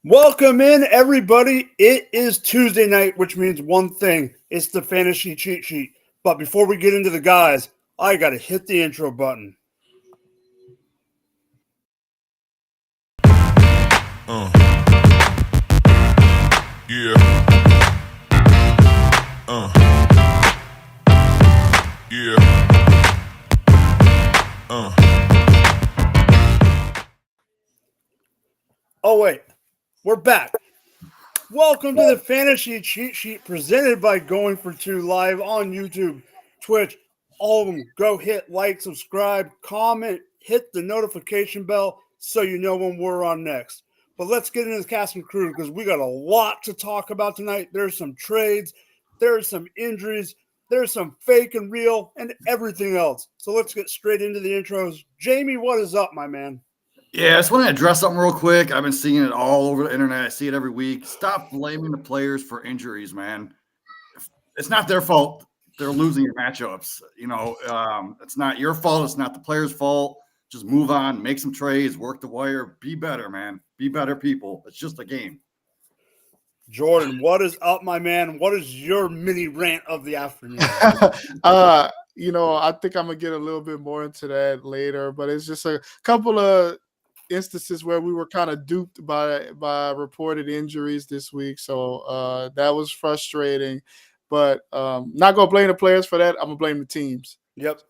Welcome in, everybody. It is Tuesday night, which means one thing. It's the Fantasy Cheat Sheet. But before we get into the guys, I got to hit the intro button. Yeah. Yeah. Oh, wait. We're back. Welcome to the Fantasy Cheat Sheet presented by GoingFor2 Live on YouTube, Twitch. All of them. Go hit like, subscribe, comment, hit the notification bell so you know when we're on next. But let's get into the cast and crew because we got a lot to talk about tonight. There's some trades, there's some injuries, there's some fake and real, and everything else. So let's get straight into the intros. Jamie, what is up, my man? Yeah, I just want to address something real quick. I've been seeing it all over the internet. I see it every week. Stop blaming the players for injuries, man. It's not their fault. They're losing your matchups. It's not your fault. It's not the players' fault. Just move on, make some trades, work the wire, be better, man. Be better people. It's just a game. Jordan, what is up, my man? What is your mini rant of the afternoon? I think I'm gonna get a little bit more into that later, but it's just a couple of instances where we were kind of duped by reported injuries this week. So that was frustrating. But not gonna blame the players for that. I'm gonna blame the teams. Yep.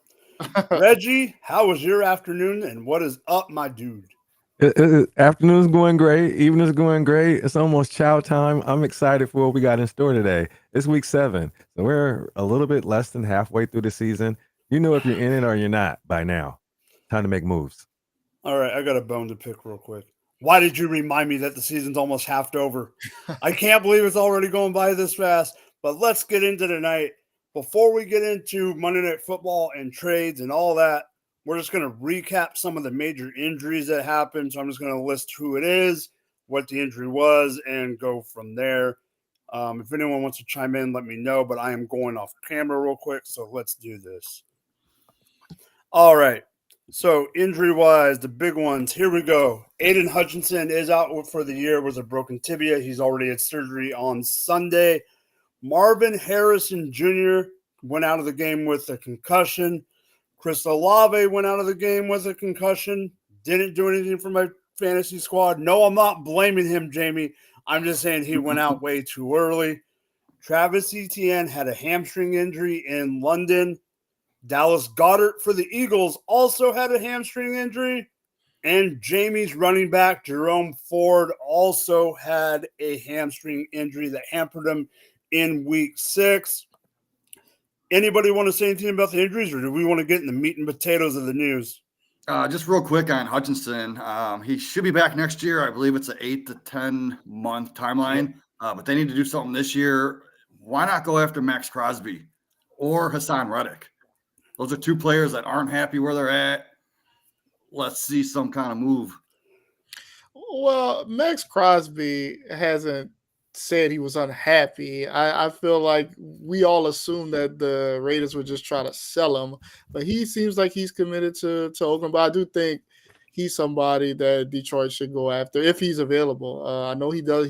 Reggie, how was your afternoon and what is up, my dude? Afternoon's going great. Evening's going great. It's almost chow time. I'm excited for what we got in store today. It's week 7. So we're a little bit less than halfway through the season. You know if you're in it or you're not by now. Time to make moves. All right, I got a bone to pick real quick. Why did you remind me that the season's almost half over? I can't believe it's already going by this fast. But let's get into tonight. Before we get into Monday Night Football and trades and all that, we're just going to recap some of the major injuries that happened. So I'm just going to list who it is, what the injury was, and go from there. If anyone wants to chime in, let me know. But I am going off camera real quick, so let's do this. All right. So injury-wise, the big ones, here we go. Aiden Hutchinson is out for the year with a broken tibia. He's already had surgery on Sunday. Marvin Harrison Jr. went out of the game with a concussion. Chris Olave went out of the game with a concussion. Didn't do anything for my fantasy squad. No, I'm not blaming him, Jamie. I'm just saying he went out way too early. Travis Etienne had a hamstring injury in London. Dallas Goedert for the Eagles also had a hamstring injury. And Jamie's running back, Jerome Ford, also had a hamstring injury that hampered him in week 6. Anybody want to say anything about the injuries, or do we want to get in the meat and potatoes of the news? Just real quick on Hutchinson. He should be back next year. I believe it's an 8 to 10 month timeline, but they need to do something this year. Why not go after Max Crosby or Hassan Reddick? Those are two players that aren't happy where they're at. Let's see some kind of move. Well, Max Crosby hasn't said he was unhappy. I feel like we all assumed that the Raiders would just try to sell him, but he seems like he's committed to Oakland. But I do think he's somebody that Detroit should go after if he's available. I know he does.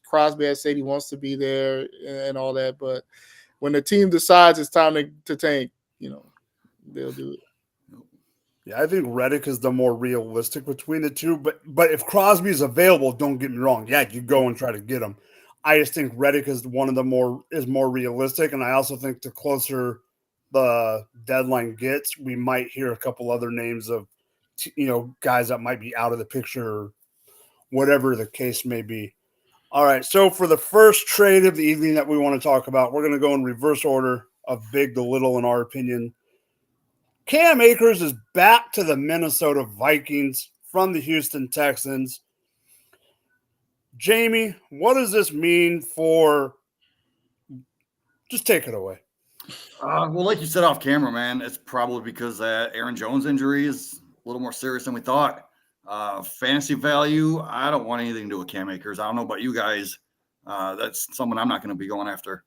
Crosby has said he wants to be there and all that, but when the team decides it's time to tank, they'll do it. Yeah, I think Reddick is the more realistic between the two. But if Crosby is available, don't get me wrong. Yeah, you go and try to get him. I just think Reddick is one of the more realistic, and I also think the closer the deadline gets, we might hear a couple other names of guys that might be out of the picture, or whatever the case may be. All right, so for the first trade of the evening that we want to talk about, we're going to go in reverse order of big to little in our opinion. Cam Akers is back to the Minnesota Vikings from the Houston Texans. Jamie, what does this mean for – just take it away. Well, like you said off camera, man, it's probably because that Aaron Jones injury is a little more serious than we thought. Fantasy value, I don't want anything to do with Cam Akers. I don't know about you guys. That's someone I'm not going to be going after.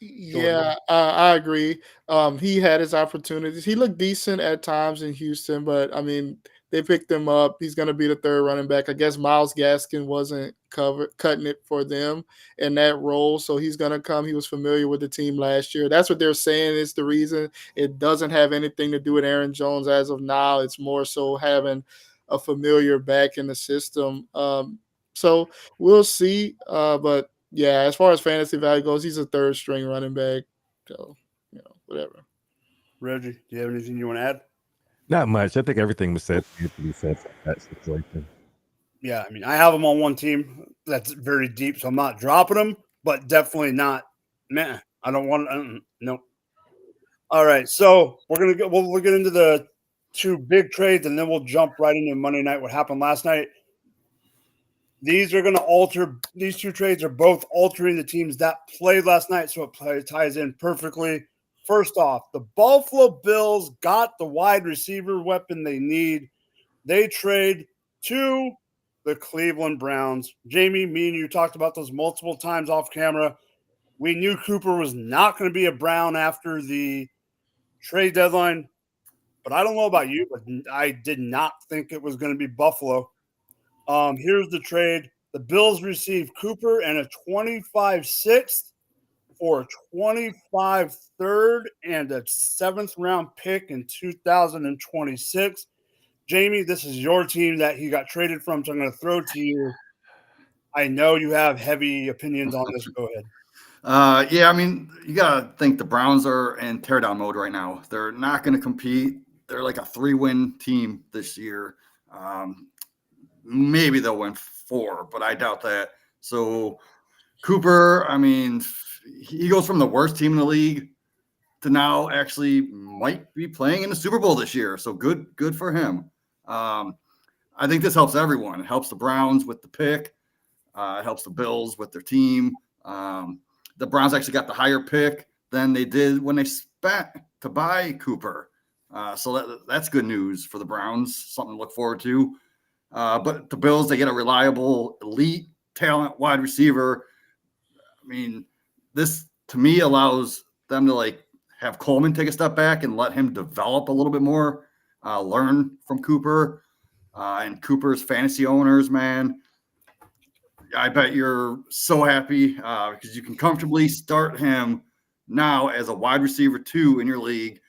Yeah, I agree. He had his opportunities. He looked decent at times in Houston, but I mean, They picked him up. He's going to be the third running back. I guess Myles Gaskin wasn't cutting it for them in that role, so he's going to come. He was familiar with the team last year. That's what they're saying is the reason. It doesn't have anything to do with Aaron Jones as of now. It's more so having a familiar back in the system. So we'll see. But yeah, as far as fantasy value goes, he's a third string running back. So, whatever. Reggie, do you have anything you want to add? Not much. I think everything was said to be said for that situation. Yeah, I mean, I have him on one team that's very deep, so I'm not dropping him, but definitely not. Meh. I don't want to. Nope. All right, so we'll get into the two big trades, and then we'll jump right into Monday night. What happened last night? These are going to alter. These two trades are both altering the teams that played last night, so it ties in perfectly. First off, the Buffalo Bills got the wide receiver weapon they need. They trade to the Cleveland Browns. Jamie, me and you talked about those multiple times off camera. We knew Cooper was not going to be a Brown after the trade deadline, but I don't know about you, but I did not think it was going to be Buffalo. Here's the trade. The Bills received Cooper and a 25 6th for a 25 3rd and a 7th round pick in 2026. Jamie, this is your team that he got traded from, so I'm going to throw to you. I know you have heavy opinions on this. Go ahead. Yeah, I mean, you got to think the Browns are in teardown mode right now. They're not going to compete. They're like a 3-win team this year. Maybe they'll win 4, but I doubt that. So Cooper, I mean, he goes from the worst team in the league to now actually might be playing in the Super Bowl this year. So good for him. I think this helps everyone. It helps the Browns with the pick. It helps the Bills with their team. The Browns actually got the higher pick than they did when they spent to buy Cooper. So that's good news for the Browns, something to look forward to. But the Bills, they get a reliable, elite talent wide receiver. I mean, this to me allows them to have Coleman take a step back and let him develop a little bit more, learn from Cooper and Cooper's fantasy owners, man. I bet you're so happy because you can comfortably start him now as a wide receiver 2 in your league.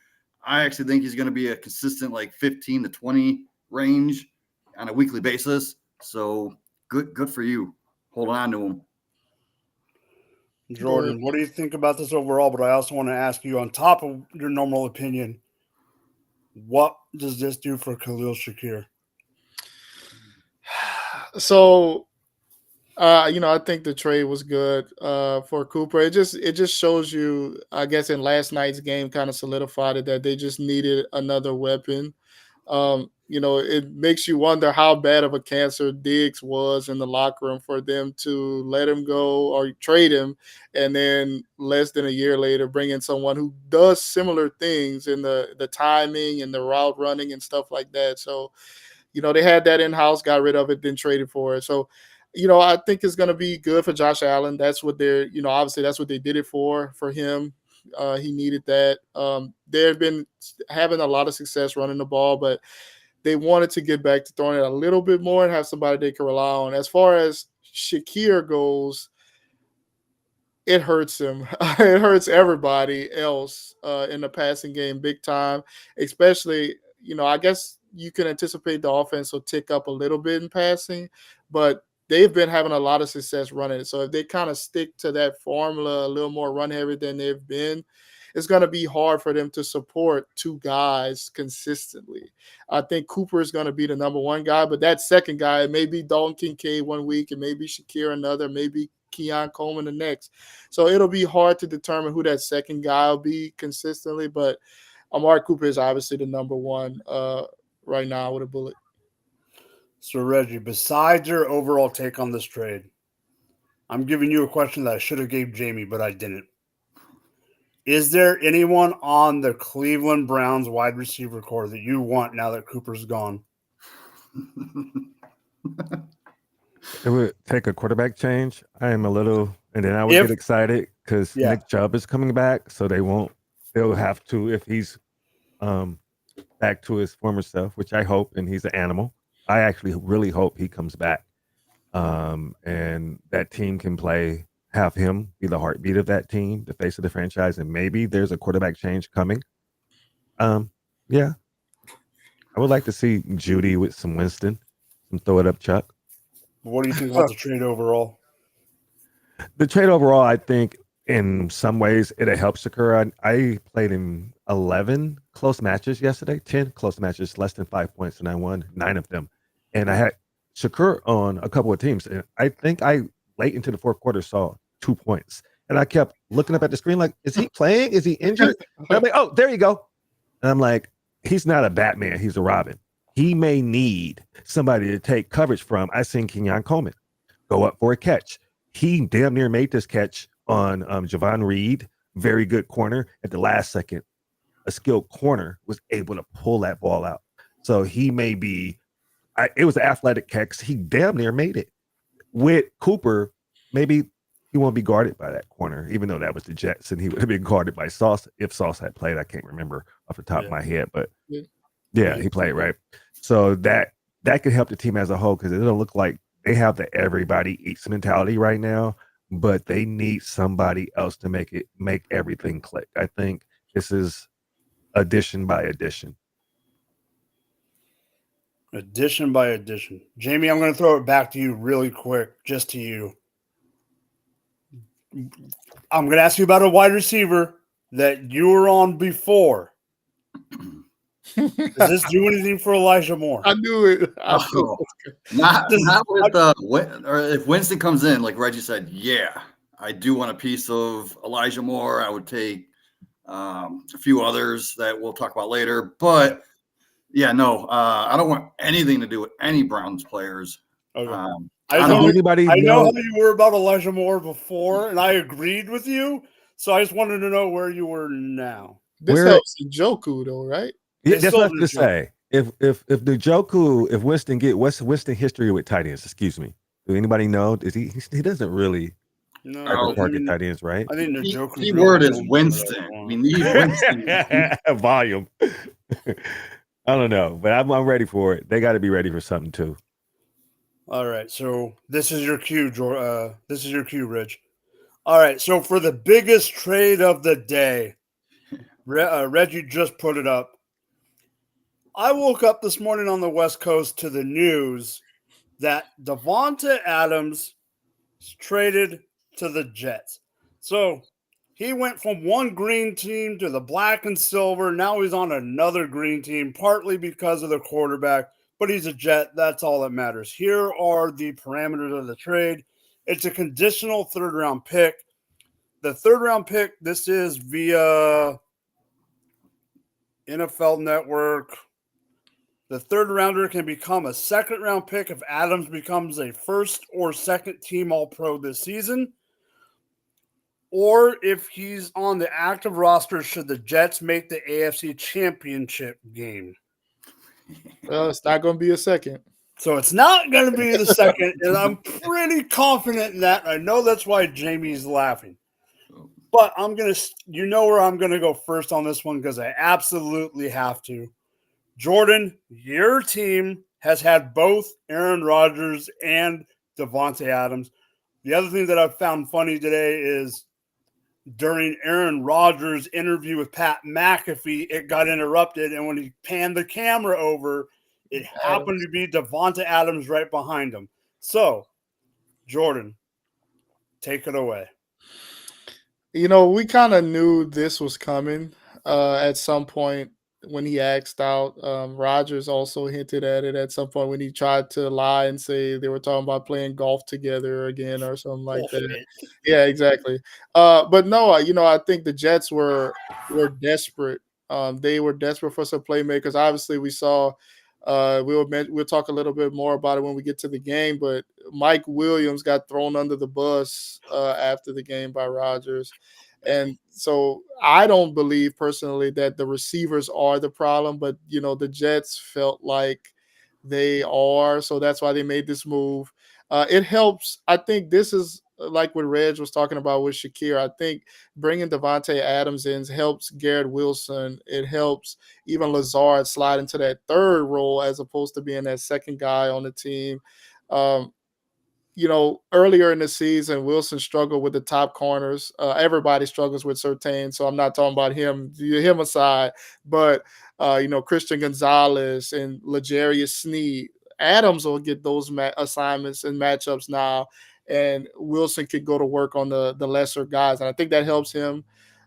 I actually think he's going to be a consistent 15 to 20 range on a weekly basis. So good for you. Holding on to him. Jordan, what do you think about this overall? But I also want to ask you, on top of your normal opinion, what does this do for Khalil Shakir? So, I think the trade was good for Cooper. It just shows you, I guess, in last night's game kind of solidified it that they just needed another weapon. It makes you wonder how bad of a cancer Diggs was in the locker room for them to let him go or trade him, and then less than a year later bring in someone who does similar things in the timing and the route running and stuff like that. So, they had that in-house, got rid of it, then traded for it. So, I think it's going to be good for Josh Allen. That's what they're, obviously that's what they did it for him. He needed that. They've been having a lot of success running the ball, but they wanted to get back to throwing it a little bit more and have somebody they can rely on. As far as Shakir goes, it hurts him. It hurts everybody else in the passing game big time, especially, I guess you can anticipate the offense will tick up a little bit in passing, but they've been having a lot of success running it. So if they kind of stick to that formula, a little more run heavy than they've been, it's going to be hard for them to support 2 guys consistently. I think Cooper is going to be the number 1 guy, but that second guy, it may be Dalton Kincaid one week, and maybe Shakir another, maybe Keon Coleman the next. So it'll be hard to determine who that second guy will be consistently, but Amari Cooper is obviously the number 1 right now with a bullet. So, Reggie, besides your overall take on this trade, I'm giving you a question that I should have gave Jamie, but I didn't. Is there anyone on the Cleveland Browns wide receiver core that you want now that Cooper's gone? It would take a quarterback change. I am a little, and then I would get excited because Nick Chubb is coming back, so they'll have to, if he's back to his former self, which I hope, and he's an animal. I actually really hope he comes back, and that team can have him be the heartbeat of that team, the face of the franchise, and maybe there's a quarterback change coming. Yeah, I would like to see Judy with some Winston, some throw it up Chuck. What do you think about the trade overall? The trade overall, I think in some ways it'll help Shakur. I played in 11 close matches yesterday, 10 close matches, less than 5 points, and I won 9 of them. And I had Shakur on a couple of teams. And I think I late into the fourth quarter saw 2 points. And I kept looking up at the screen like, is he playing? Is he injured? And I'm like, oh, there you go. And I'm like, he's not a Batman. He's a Robin. He may need somebody to take coverage from. I seen Kenyon Coleman go up for a catch. He damn near made this catch on Javon Reed. Very good corner. At the last second, a skilled corner was able to pull that ball out. So he may be, it was an athletic catch. He damn near made it. With Cooper, maybe he won't be guarded by that corner, even though that was the Jets, and he would have been guarded by Sauce if Sauce had played. I can't remember off the top of my head, but yeah, he played, right? So that could help the team as a whole, because it'll look like they have the everybody eats mentality right now, but they need somebody else to make everything click. I think this is addition by addition. Addition by addition. Jamie, I'm going to throw it back to you really quick, just to you. I'm going to ask you about a wide receiver that you were on before. Does this do anything for Elijah Moore? I knew it. Not with or if Winston comes in, like Reggie said, yeah, I do want a piece of Elijah Moore. I would take a few others that we'll talk about later. But yeah, no, I don't want anything to do with any Browns players. Okay. I know how you were about Elijah Moore before, and I agreed with you. So I just wanted to know where you were now. This helps Njoku, though, right? Yeah, that's what I was going to say. If Winston what's Winston history with tight ends? Excuse me. Do anybody know? He doesn't really target tight ends, right? I think Njoku. The word is Winston. We need Winston. Volume. I don't know, but I'm ready for it. They got to be ready for something too. All right, so this is your cue, this is your cue, Rich. All right, so for the biggest trade of the day, Reggie just put it up. I woke up this morning on the West Coast to the news that Davante Adams traded to the Jets. So he went from one green team to the black and silver. Now he's on another green team, partly because of the quarterback. But he's a Jet. That's all that matters. Here are the parameters of the trade. It's a conditional third-round pick. The third-round pick, this is via NFL Network. The third-rounder can become a second-round pick if Adams becomes a first or second-team All-Pro this season, or if he's on the active roster should the Jets make the AFC Championship game. Well, it's not going to be a second. So it's not going to be the second, and I'm pretty confident in that. I know that's why Jamie's laughing. But you know where I'm going to go first on this one because I absolutely have to. Jordan, your team has had both Aaron Rodgers and Davante Adams. The other thing that I found funny today is during Aaron Rodgers' interview with Pat McAfee, it got interrupted, and when he panned the camera over, it happened to be Davante Adams right behind him. So, Jordan, take it away. You know, we kind of knew this was coming at some point when he asked out. Rodgers also hinted at it at some point when he tried to lie and say they were talking about playing golf together again or something like that. Yeah, exactly. But no, I think the Jets were desperate. They were desperate for some playmakers. Obviously, we saw. We'll talk a little bit more about it when we get to the game. But Mike Williams got thrown under the bus after the game by Rodgers. And so I don't believe personally that the receivers are the problem, but, the Jets felt like they are. So that's why they made this move. It helps. I think this is like what Reg was talking about with Shakir, I think bringing Devontae Adams in helps Garrett Wilson. It helps even Lazard slide into that third role as opposed to being that second guy on the team. Um, earlier in the season, Wilson struggled with the top corners. Everybody struggles with Surtain, so I'm not talking about him aside. But, Christian Gonzalez and L'Jarius Sneed, Adams will get those assignments and matchups now, and Wilson could go to work on the lesser guys. And I think that helps him.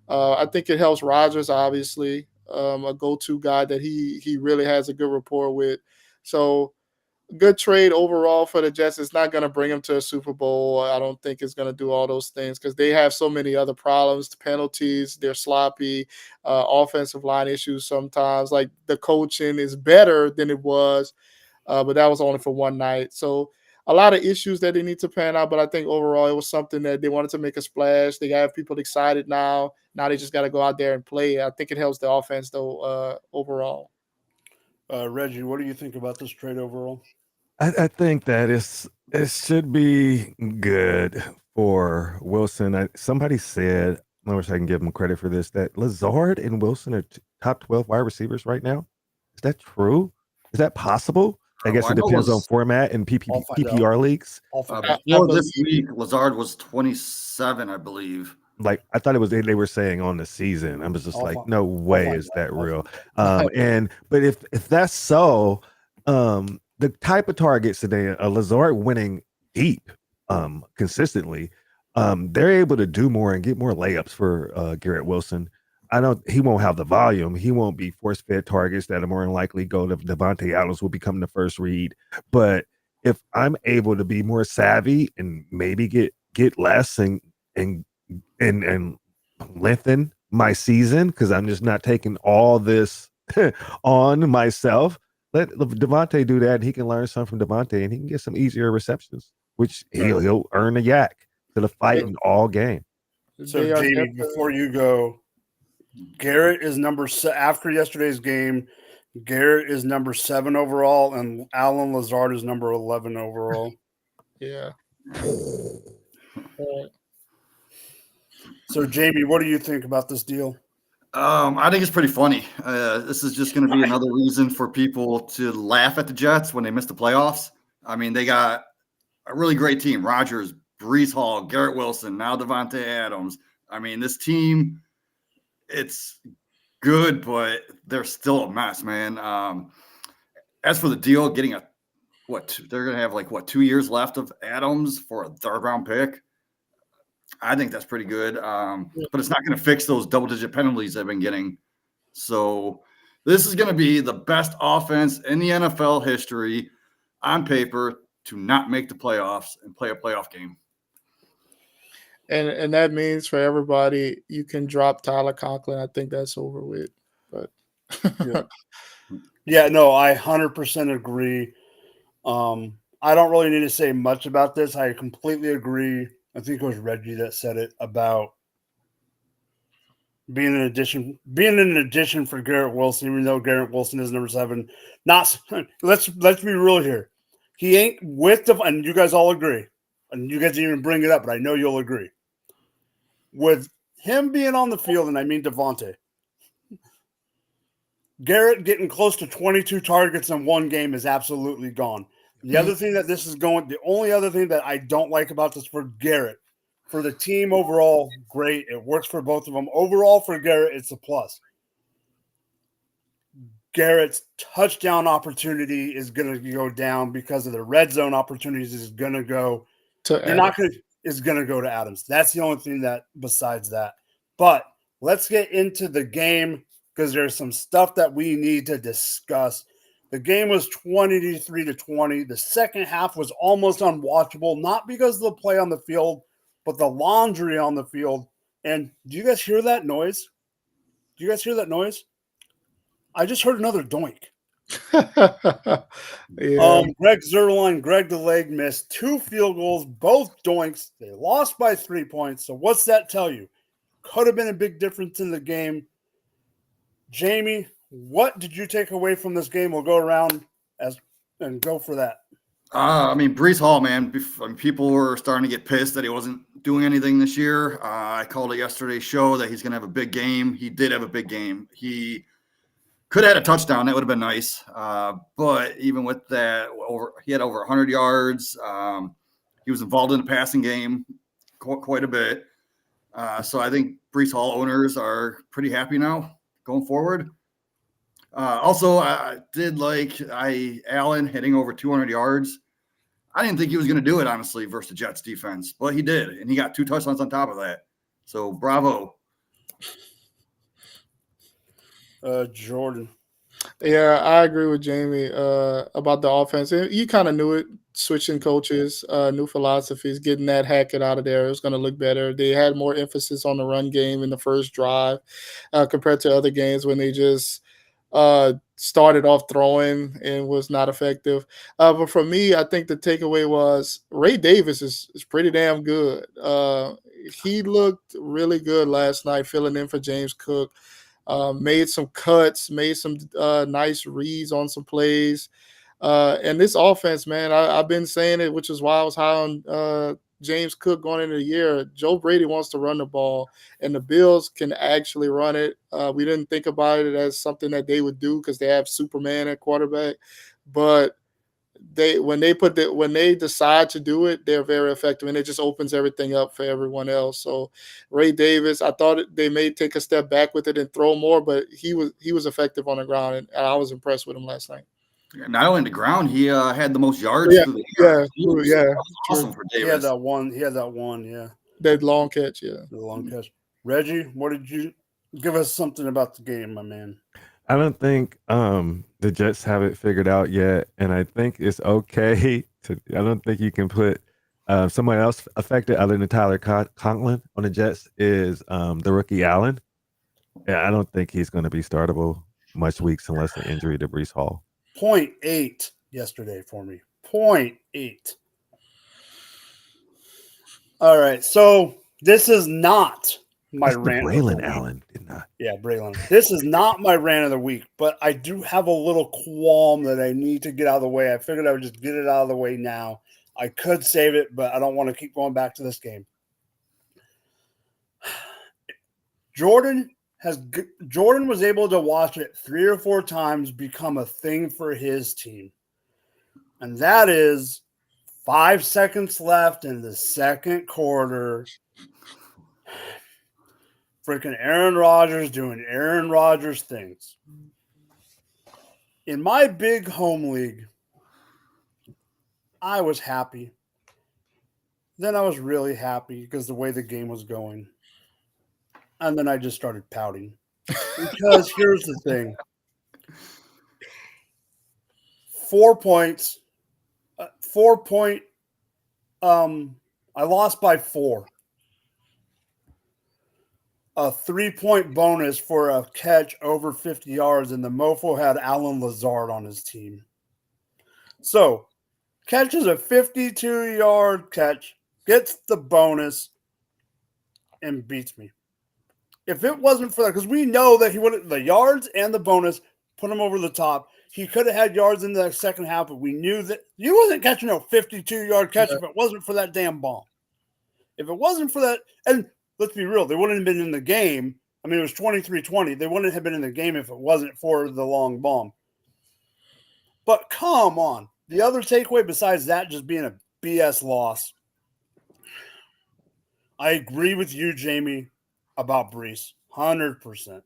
I think it helps Rodgers, obviously, a go-to guy that he really has a good rapport with. So, good trade overall for the Jets. It's not going to bring them to a Super Bowl. I don't think it's going to do all those things because they have so many other problems, the penalties, they're sloppy, offensive line issues sometimes. Like the coaching is better than it was, but that was only for one night. So a lot of issues that they need to pan out, but I think overall it was something that they wanted to make a splash. They have people excited now. Now they just got to go out there and play. I think it helps the offense, though, overall. Reggie, what do you think about this trade overall? I think that it should be good for Wilson. Somebody said, I wish I can give him credit for this, that Lazard and Wilson are top 12 wide receivers right now. Is that true? Is that possible? I guess it depends on format and PPR leagues. Before this week, Lazard was 27, I believe. Like I thought it was they were saying on the season. I was just like, no way is that real. But if that's so, the type of targets today, Lazard winning deep, consistently, they're able to do more and get more layups for Garrett Wilson. He won't have the volume. He won't be force-fed targets that are more than likely go to Devontae Adams will become the first read. But if I'm able to be more savvy and maybe get less and lengthen my season because I'm just not taking all this on myself. Let Devontae do that, and he can learn something from Devontae, and he can get some easier receptions, which he'll earn a yak to the fighting all game. So, Jamie, before you go, Garrett is after yesterday's game. Garrett is number 7 overall, and Alan Lazard is number 11 overall. Yeah. So, Jamie, what do you think about this deal? I think it's pretty funny. This is just going to be another reason for people to laugh at the Jets when they miss the playoffs. I mean, they got a really great team. Rodgers, Breece Hall, Garrett Wilson, now Devontae Adams. I mean, this team, it's good, but they're still a mess, man. As for the deal, getting they're going to have 2 years left of Adams for a 3rd-round pick. I think that's pretty good, but it's not going to fix those double-digit penalties they've been getting. So this is going to be the best offense in the NFL history on paper to not make the playoffs and play a playoff game. And that means for everybody, you can drop Tyler Conklin. I think that's over with. But yeah, no, I 100% agree. I don't really need to say much about this. I completely agree. I think it was Reggie that said it about being an addition for Garrett Wilson, even though Garrett Wilson is number 7. Let's be real here. He ain't and you guys all agree, and you guys didn't even bring it up, but I know you'll agree. With him being on the field, and I mean Devontae, Garrett getting close to 22 targets in one game is absolutely gone. The only other thing that I don't like about this for Garrett, for the team overall, great. It works for both of them. Overall, for Garrett, it's a plus. Garrett's touchdown opportunity is going to go down because of the red zone opportunities is going to go to Adams. That's the only thing that besides that. But let's get into the game because there's some stuff that we need to discuss. The game was 23-20. The second half was almost unwatchable, not because of the play on the field, but the laundry on the field. And do you guys hear that noise? I just heard another doink. Yeah. Greg Zuerlein, Greg the Leg missed 2 field goals, both doinks. They lost by 3 points. So what's that tell you? Could have been a big difference in the game. Jamie, what did you take away from this game? We'll go around and go for that. I mean, Brees Hall, man. People were starting to get pissed that he wasn't doing anything this year. I called it yesterday's show that he's going to have a big game. He did have a big game. He could have had a touchdown. That would have been nice. But even with that, he had over 100 yards. He was involved in the passing game quite a bit. So I think Brees Hall owners are pretty happy now going forward. Also, I did like Allen hitting over 200 yards. I didn't think he was going to do it, honestly, versus the Jets defense, but he did, and he got 2 touchdowns on top of that. So, bravo. Jordan. Yeah, I agree with Jamie about the offense. You kind of knew it, switching coaches, new philosophies, getting that Hackett out of there. It was going to look better. They had more emphasis on the run game in the first drive compared to other games when they just started off throwing and was not effective. But for me, I think the takeaway was Ray Davis is pretty damn good. He looked really good last night, filling in for James Cook. Made some cuts, made some nice reads on some plays. And this offense, man, I've been saying it, which is why I was high on James Cook going into the year. Joe Brady wants to run the ball, and the Bills can actually run it. We didn't think about it as something that they would do because they have Superman at quarterback. But when they decide to do it, they're very effective, and it just opens everything up for everyone else. So Ray Davis, I thought they may take a step back with it and throw more, but he was effective on the ground, and I was impressed with him last night. Not only the ground, he had the most yards through the air. That was awesome for Davis. He had that one, yeah. That long catch, yeah. The long catch. Reggie, what did you give us something about the game, my man? I don't think the Jets have it figured out yet, and I think it's okay to. I don't think you can put someone else affected other than Tyler Conklin on the Jets is the rookie Allen. Yeah, I don't think he's going to be startable much weeks unless an injury to Brees Hall. 0.8 yesterday for me. 0.8. All right, so this is not my rant. Braylon Allen did not. Yeah, Braylon. This is not my rant of the week, but I do have a little qualm that I need to get out of the way. I figured I would just get it out of the way now. I could save it, but I don't want to keep going back to this game. Jordan was able to watch it 3 or 4 times become a thing for his team. And that is 5 seconds left in the second quarter. Freaking Aaron Rodgers doing Aaron Rodgers things. In my big home league, I was happy. Then I was really happy because the way the game was going. And then I just started pouting. Because here's the thing. 4 points. I lost by 4. A 3-point bonus for a catch over 50 yards, and the mofo had Alan Lazard on his team. So, catches a 52-yard catch, gets the bonus, and beats me. If it wasn't for that, because we know that he would have the yards and the bonus put him over the top. He could have had yards in the second half, but we knew that you wasn't catching a 52-yard catch if it wasn't for that damn bomb. If it wasn't for that, and let's be real, they wouldn't have been in the game. I mean, it was 23-20. They wouldn't have been in the game if it wasn't for the long bomb. But come on. The other takeaway besides that just being a BS loss, I agree with you, Jamie, about Brees. 100%.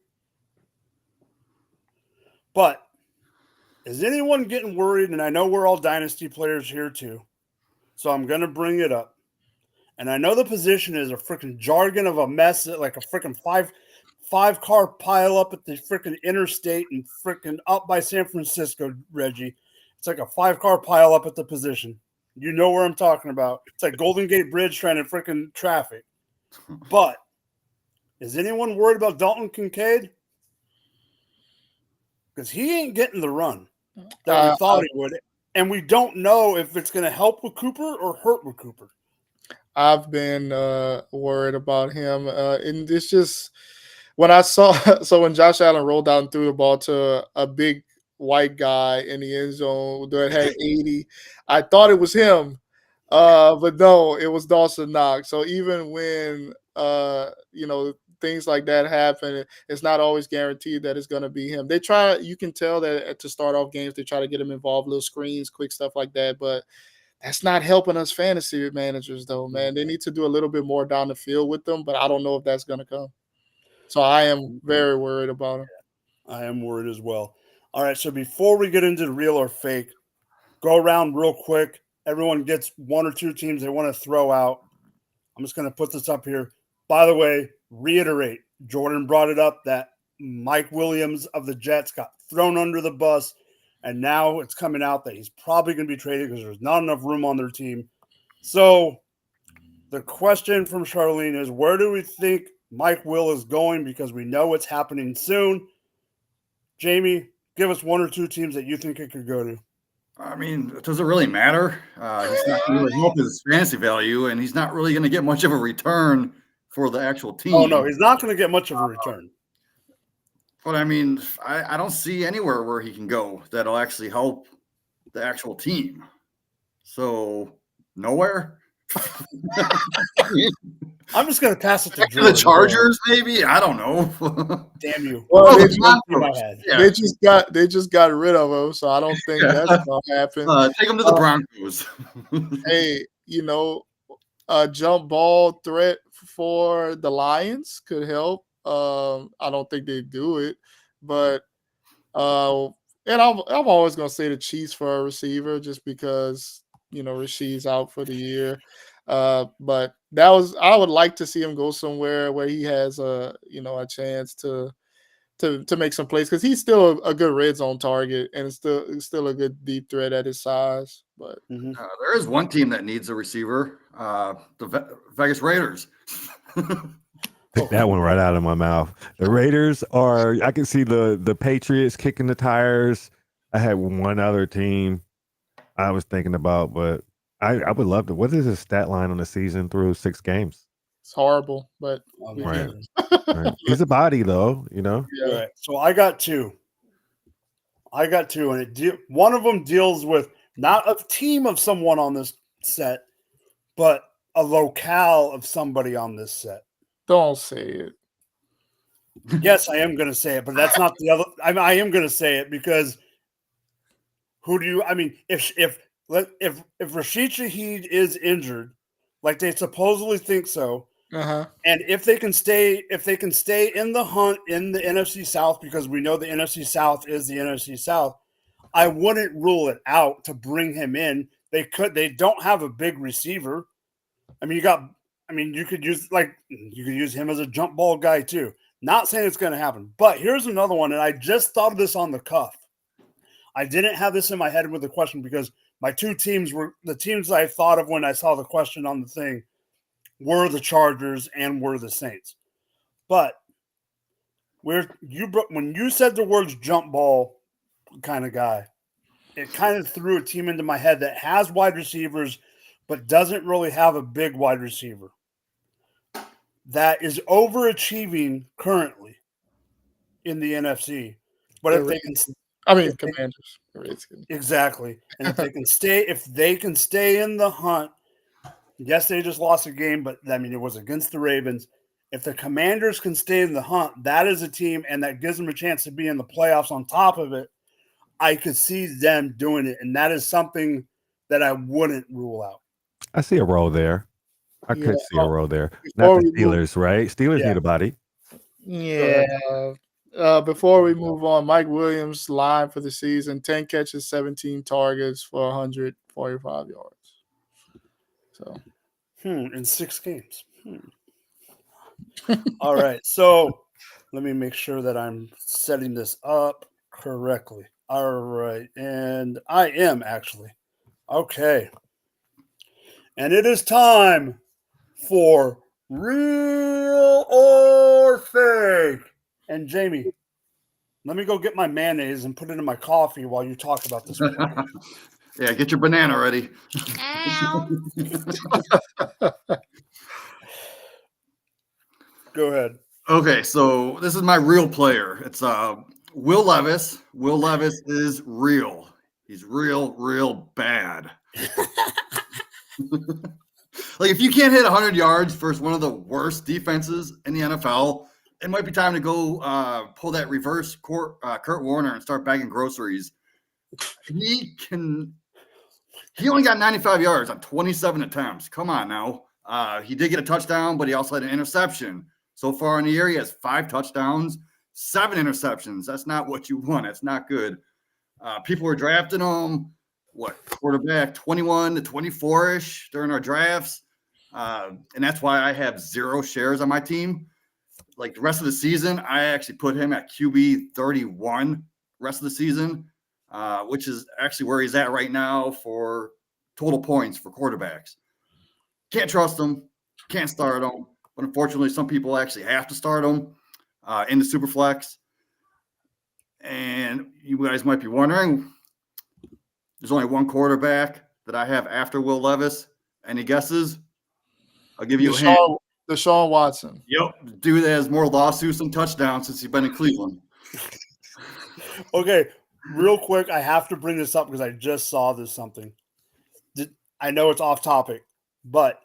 But is anyone getting worried? And I know we're all dynasty players here too. So I'm going to bring it up. And I know the position is a freaking jargon of a mess, like a freaking five car pile up at the freaking interstate and freaking up by San Francisco, Reggie. It's like a 5-car pile up at the position. You know where I'm talking about. It's like Golden Gate Bridge trying to freaking traffic. But is anyone worried about Dalton Kincaid? Because he ain't getting the run that we thought he would. And we don't know if it's going to help with Cooper or hurt with Cooper. I've been worried about him. And it's just when I saw – so when Josh Allen rolled out and threw the ball to a big white guy in the end zone that had 80. I thought it was him, but no, it was Dawson Knox. So even when things like that happen, it's not always guaranteed that it's going to be him. They try, you can tell that to start off games, they try to get him involved, little screens, quick stuff like that, but that's not helping us fantasy managers, though, man. They need to do a little bit more down the field with them, but I don't know if that's going to come. So I am very worried about him. I am worried as well. All right, so before we get into real or fake, go around real quick. Everyone gets one or two teams they want to throw out. I'm just going to put this up here. By the way, reiterate, Jordan brought it up that Mike Williams of the Jets got thrown under the bus. And now it's coming out that he's probably going to be traded because there's not enough room on their team. So the question from Charlene is, where do we think Mike Will is going? Because we know it's happening soon. Jamie, give us one or two teams that you think it could go to. I mean, does it really matter? He's not going to really help his fantasy value, and he's not really going to get much of a return for the actual team. Oh, no, he's not going to get much of a return. But, I mean, I don't see anywhere where he can go that'll actually help the actual team. So, nowhere? I'm just going to pass it to the Chargers, maybe? I don't know. Damn you. Well, they just got rid of him, so I don't think that's going to happen. Take him to the Broncos. Hey, a jump ball threat for the Lions could help. I don't think they do it, but and I'm always gonna say the Chiefs for a receiver just because Rashid's out for the year. But I would like to see him go somewhere where he has a chance to make some plays because he's still a good red zone target and it's still a good deep threat at his size. But there is one team that needs a receiver, the Vegas Raiders. Pick that one right out of my mouth. The Raiders I can see the Patriots kicking the tires. I had one other team I was thinking about, but I would love to. What is his stat line on the season through 6 games? It's horrible, but right. He's a body though, Yeah. Right. So I got two, and one of them deals with not a team of someone on this set, but a locale of somebody on this set. Don't say it. Yes, I am going to say it, but that's not the other. I am going to say it because if Rashid Shaheed is injured, like they supposedly think so, and if they can stay in the hunt in the NFC South, because we know the NFC South is the NFC South, I wouldn't rule it out to bring him in. They don't have a big receiver. You could use him as a jump ball guy too. Not saying it's going to happen, but here's another one, and I just thought of this on the cuff. I didn't have this in my head with the question because my two teams were the teams I thought of when I saw the question on the thing were the Chargers and were the Saints. But when you said the words jump ball kind of guy, it kind of threw a team into my head that has wide receivers but doesn't really have a big wide receiver that is overachieving currently in the NFC. But if they can, Commanders. Exactly. And if they can stay in the hunt, yes, they just lost a game, but it was against the Ravens. If the Commanders can stay in the hunt, that is a team, and that gives them a chance to be in the playoffs on top of it. I could see them doing it, and that is something that I wouldn't rule out. I see a role there. I could see a role there. Not the Steelers, right? Steelers need a body. Yeah. Before we move on, Mike Williams line for the season: 10 catches, 17 targets for 145 yards. So, in 6 games. All right. So let me make sure that I'm setting this up correctly. All right. And I am actually. Okay. And it is time for real or fake. And Jamie, let me go get my mayonnaise and put it in my coffee while you talk about this. Yeah, get your banana ready. Go ahead. Okay, so this is my real player. It's Will Levis. Will Levis is real. He's real bad. Like, if you can't hit 100 yards versus one of the worst defenses in the NFL, it might be time to go pull that reverse Kurt Warner and start bagging groceries. He only got 95 yards on 27 attempts. Come on now. He did get a touchdown, but he also had an interception. So far in the year, he has 5 touchdowns, 7 interceptions. That's not what you want. That's not good. People were drafting him, quarterback 21 to 24-ish during our drafts. And that's why I have 0 shares on my team. Like, the rest of the season, I actually put him at QB 31 rest of the season, which is actually where he's at right now for total points for quarterbacks. Can't trust him. Can't start him. But unfortunately, some people actually have to start him in the Superflex. And you guys might be wondering, there's only one quarterback that I have after Will Levis. Any guesses? I'll give you a hint. Deshaun Watson. Yep. Dude has more lawsuits than touchdowns since he's been in Cleveland. Okay, real quick, I have to bring this up because I just saw this something. I know it's off topic, but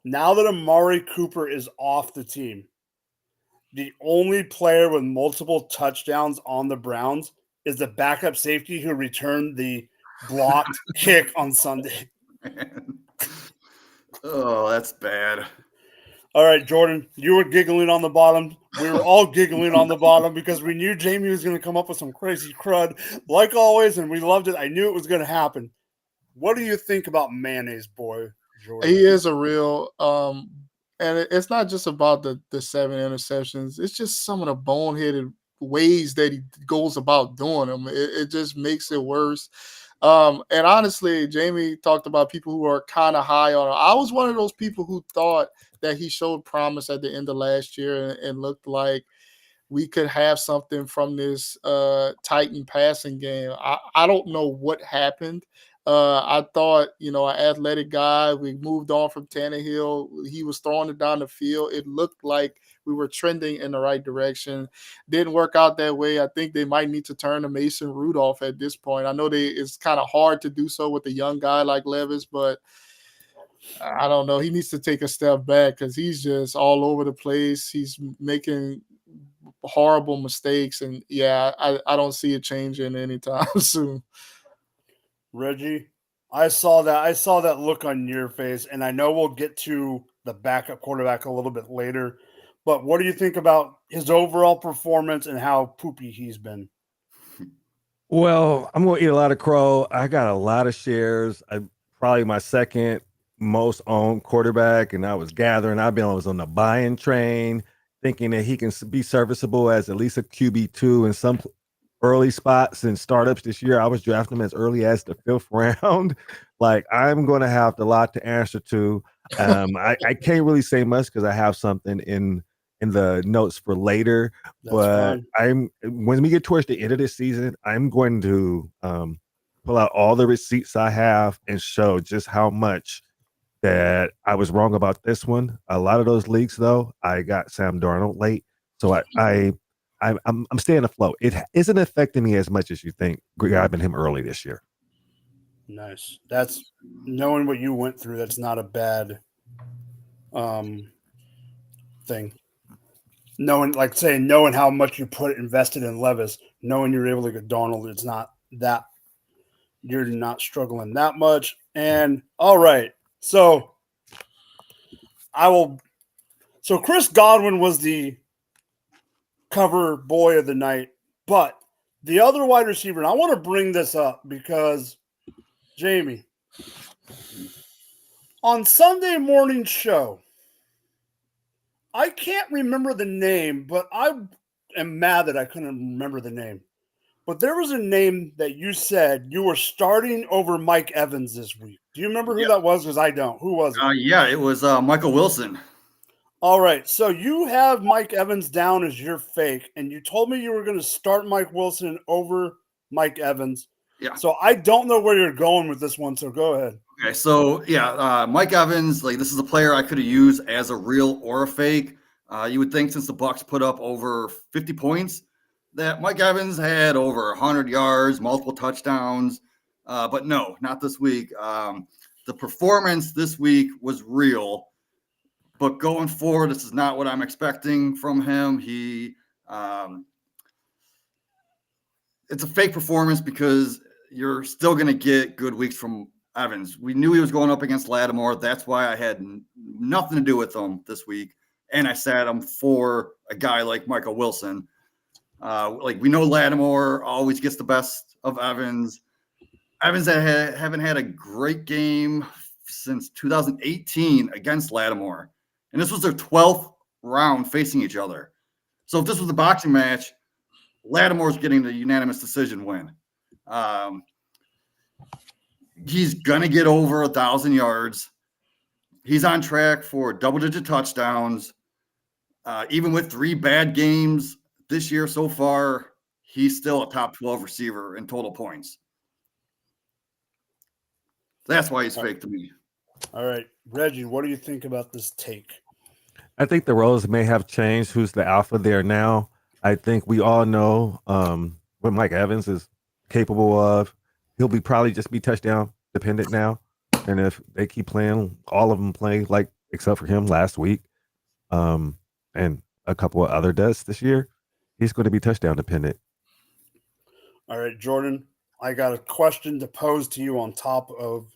now that Amari Cooper is off the team, the only player with multiple touchdowns on the Browns is the backup safety who returned the blocked kick on Sunday. Oh, that's bad. All right, Jordan, you were giggling on the bottom. We were all giggling on the bottom because we knew Jamie was going to come up with some crazy crud, like always, and we loved it. I knew it was going to happen. What do you think about Mayonnaise Boy, Jordan? He is a real and it's not just about the 7 interceptions. It's just some of the boneheaded ways that he goes about doing them. It just makes it worse. And honestly, Jamie talked about people who are kind of high on him. I was one of those people who thought that he showed promise at the end of last year and looked like we could have something from this Titan passing game. I don't know what happened. I thought, an athletic guy, we moved on from Tannehill. He was throwing it down the field. It looked like we were trending in the right direction. Didn't work out that way. I think they might need to turn to Mason Rudolph at this point. I know it's kind of hard to do so with a young guy like Levis, but I don't know. He needs to take a step back because he's just all over the place. He's making horrible mistakes. And, yeah, I don't see it changing anytime soon. Reggie, I saw that look on your face, and I know we'll get to the backup quarterback a little bit later, but what do you think about his overall performance and how poopy he's been? Well, I'm going to eat a lot of crow. I got a lot of shares. Probably my second most owned quarterback, and I was on the buy-in train, thinking that he can be serviceable as at least a QB2 in some early spots and startups this year. I was drafting him as early as the 5th round. Like, I'm going to have a lot to answer to. I can't really say much because I have something in the notes for later. That's but fine. When we get towards the end of this season, I'm going to pull out all the receipts I have and show just how much that I was wrong about this one. A lot of those leagues, though, I got Sam Darnold late, so I'm staying afloat. It isn't affecting me as much as you think grabbing him early this year. Nice. That's knowing what you went through. That's not a bad thing. Knowing how much you invested in Levis, knowing you're able to get Darnold, it's not that you're not struggling that much. And all right, so Chris Godwin was the cover boy of the night, but the other wide receiver, and I want to bring this up because Jamie, on Sunday morning show, I can't remember the name, but I am mad that I couldn't remember the name. But there was a name that you said you were starting over Mike Evans this week. Do you remember who that was? Because I don't. Who was it? Yeah, it was Michael Wilson. All right, so you have Mike Evans down as your fake, and you told me you were going to start Mike Wilson over Mike Evans. Yeah. So I don't know where you're going with this one, so go ahead. Okay, so Mike Evans, this is a player I could have used as a real or a fake. You would think since the Bucs put up over 50 points that Mike Evans had over 100 yards, multiple touchdowns, but no, not this week. The performance this week was real, but going forward, this is not what I'm expecting from him. It's a fake performance because you're still going to get good weeks from Evans. We knew he was going up against Lattimore. That's why I had nothing to do with him this week. And I sat him for a guy like Michael Wilson. We know Lattimore always gets the best of Evans. Evans haven't had a great game since 2018 against Lattimore. And this was their 12th round facing each other. So if this was a boxing match, Lattimore's getting the unanimous decision win. He's going to get over 1,000 yards. He's on track for double-digit touchdowns. Even with 3 bad games this year so far, he's still a top 12 receiver in total points. That's why he's fake to me. All right. Reggie, what do you think about this take? I think the roles may have changed. Who's the alpha there now? I think we all know what Mike Evans is capable of. He'll probably just be touchdown dependent now. And if they keep playing, all of them play except for him last week, and a couple of other does this year, he's going to be touchdown dependent. All right, Jordan, I got a question to pose to you on top of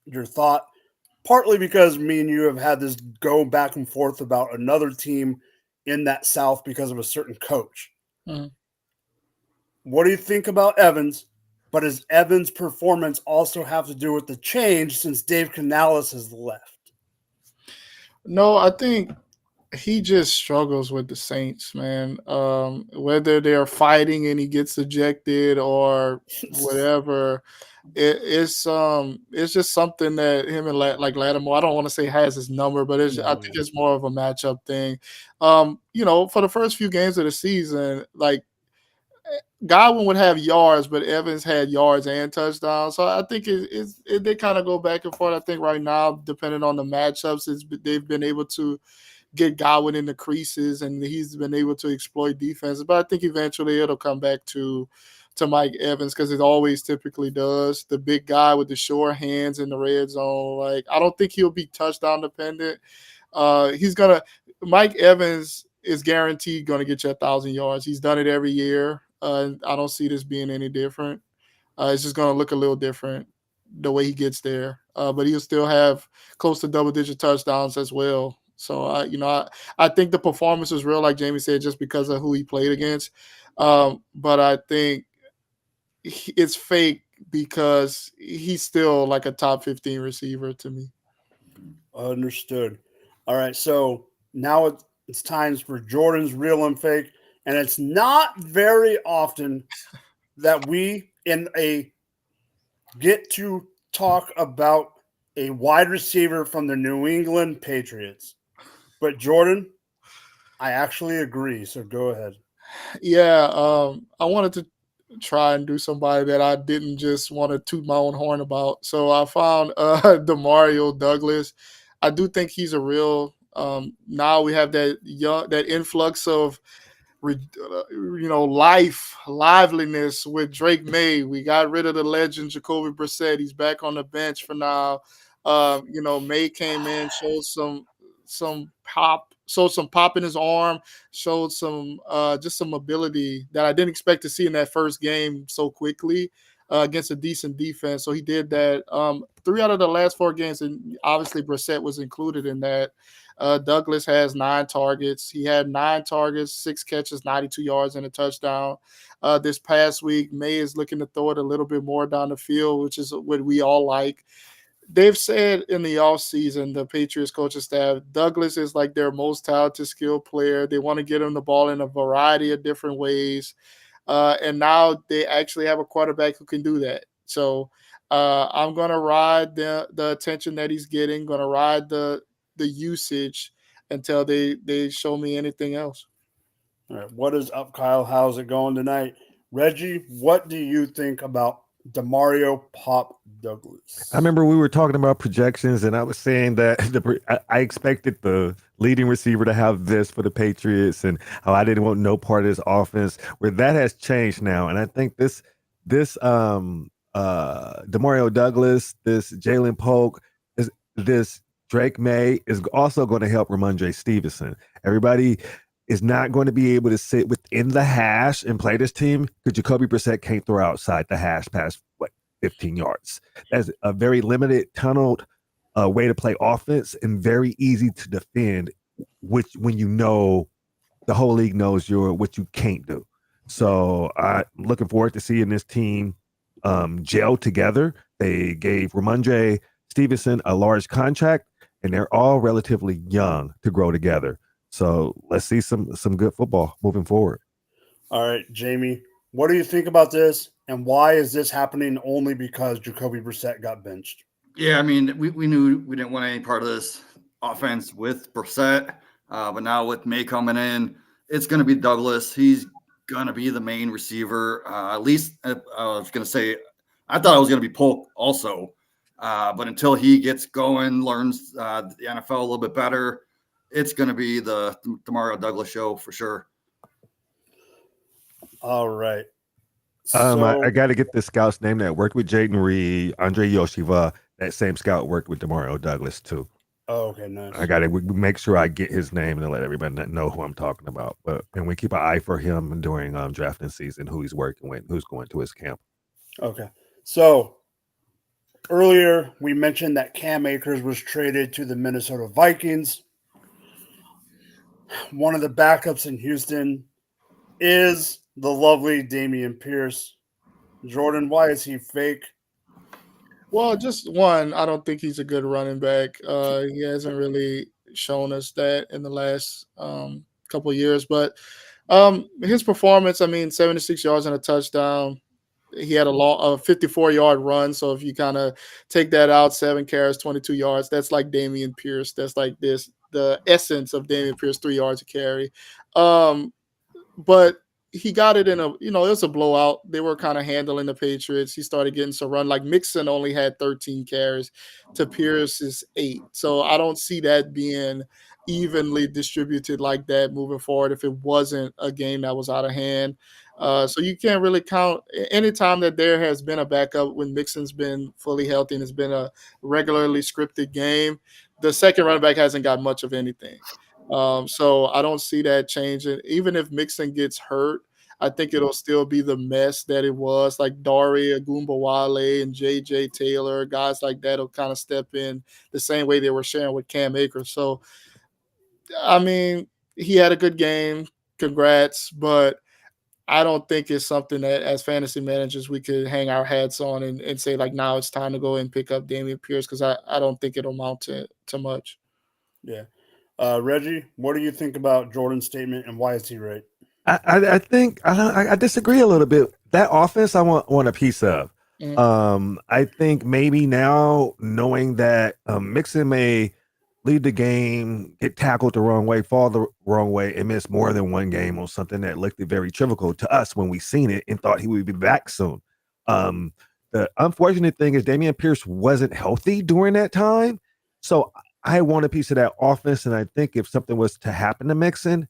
your thought, partly because me and you have had this go back and forth about another team in that South because of a certain coach. Mm-hmm. What do you think about Evans? But does Evans' performance also have to do with the change since Dave Canales has left? No, I think he just struggles with the Saints, man. Whether they're fighting and he gets ejected or whatever, it's just something that him and Lattimore, I don't want to say has his number, but I think it's more of a matchup thing. For the first few games of the season, Godwin would have yards, but Evans had yards and touchdowns. So I think they kind of go back and forth. I think right now, depending on the matchups, they've been able to get Godwin in the creases, and he's been able to exploit defense. But I think eventually it'll come back to Mike Evans because it always typically does. The big guy with the sure hands in the red zone. I don't think he'll be touchdown dependent. Mike Evans is guaranteed going to get you 1,000 yards. He's done it every year. I don't see this being any different. It's just going to look a little different the way he gets there. But he'll still have close to double-digit touchdowns as well. So, I think the performance was real, like Jamie said, just because of who he played against. But I think it's fake because he's still like a top 15 receiver to me. Understood. All right, so now it's times for Jordan's real and fake. And it's not very often that we get to talk about a wide receiver from the New England Patriots. But Jordan, I actually agree. So go ahead. Yeah, I wanted to try and do somebody that I didn't just want to toot my own horn about. So I found Demario Douglas. I do think he's a real. Now we have that influx of liveliness with Drake May. We got rid of the legend Jacoby Brissett. He's back on the bench for now. May came in, showed some pop in his arm, showed some ability that I didn't expect to see in that first game so quickly against a decent defense. So he did that. 3 out of the last 4 games, and obviously Brissett was included in that. Douglas has 9 targets. He had 9 targets, 6 catches, 92 yards, and a touchdown. This past week, May is looking to throw it a little bit more down the field, which is what we all like. They've said in the offseason, the Patriots coaching staff, Douglas is like their most talented, skilled player. They want to get him the ball in a variety of different ways. And now they actually have a quarterback who can do that. So I'm going to ride the attention that he's getting, going to ride the usage until they show me anything else. All right. What is up, Kyle? How's it going tonight? Reggie, what do you think about Demario Pop Douglas. I remember we were talking about projections, and I was saying that I expected the leading receiver to have this for the Patriots, and how I didn't want no part of this offense. Where that has changed now, and I think this Demario Douglas, this Jalen Polk, this Drake May is also going to help Ramondre Stevenson. Everybody is not going to be able to sit within the hash and play this team because Jacoby Brissett can't throw outside the hash past 15 yards. That's a very limited, tunneled way to play offense and very easy to defend, which when you know the whole league knows what you can't do. So I'm looking forward to seeing this team gel together. They gave Ramondre Stevenson a large contract, and they're all relatively young to grow together. So let's see some good football moving forward. All right, Jamie, what do you think about this, and why is this happening only because Jacoby Brissett got benched? Yeah, I mean, we knew we didn't want any part of this offense with Brissett, but now with May coming in, it's going to be Douglas. He's going to be the main receiver. At least I was going to say, I thought it was going to be Polk also, but until he gets going, learns the NFL a little bit better, it's going to be the Demario Douglas show for sure. All right. So, I got to get the scout's name that worked with Jaden Reed, Andre Yoshiva. That same scout worked with Demario Douglas too. Oh, okay, nice. I got to make sure I get his name and let everybody know who I'm talking about. And we keep an eye for him during drafting season, who he's working with, who's going to his camp. Okay. So earlier we mentioned that Cam Akers was traded to the Minnesota Vikings. One of the backups in Houston is the lovely Dameon Pierce. Jordan, why is he fake? Well, just one, I don't think he's a good running back. He hasn't really shown us that in the last couple of years. But his performance, 76 yards and a touchdown. He had a 54-yard run. So if you kind of take that out, 7 carries, 22 yards, that's like Dameon Pierce. That's like the essence of Dameon Pierce, 3 yards a carry. But he got it in it was a blowout. They were kind of handling the Patriots. He started getting some run. Like Mixon only had 13 carries to Pierce's 8. So I don't see that being evenly distributed like that moving forward if it wasn't a game that was out of hand. So you can't really count anytime that there has been a backup when Mixon's been fully healthy and it's been a regularly scripted game. The second running back hasn't got much of anything. So I don't see that changing. Even if Mixon gets hurt, I think it'll still be the mess that it was. Like Dari Agumbawale and J.J. Taylor, guys like that will kind of step in the same way they were sharing with Cam Akers. So, he had a good game. Congrats. But I don't think it's something that as fantasy managers we could hang our hats on and say, like, now it's time to go and pick up Dameon Pierce because I don't think it'll amount to much. Yeah. Reggie, what do you think about Jordan's statement and why is he right? I think I disagree a little bit. That offense I want a piece of. Mhm. I think maybe now knowing that Mixon may leave the game, get tackled the wrong way, fall the wrong way, and miss more than one game on something that looked very trivial to us when we seen it and thought he would be back soon. The unfortunate thing is Dameon Pierce wasn't healthy during that time. So I want a piece of that offense, and I think if something was to happen to Mixon,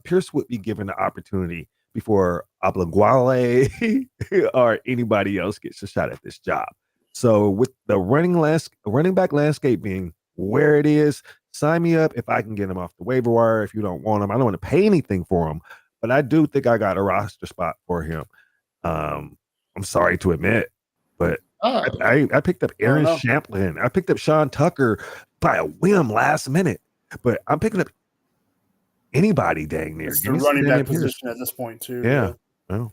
Pierce would be given the opportunity before Obliguale or anybody else gets a shot at this job. So with the running back landscape being where it is, sign me up if I can get him off the waiver wire. If you don't want him, I don't want to pay anything for him, but I do think I got a roster spot for him. I'm sorry to admit, but I picked up Aaron Champlin. I picked up Sean Tucker by a whim last minute, but I'm picking up anybody dang near. It's the running back position at this point too. Yeah. Oh.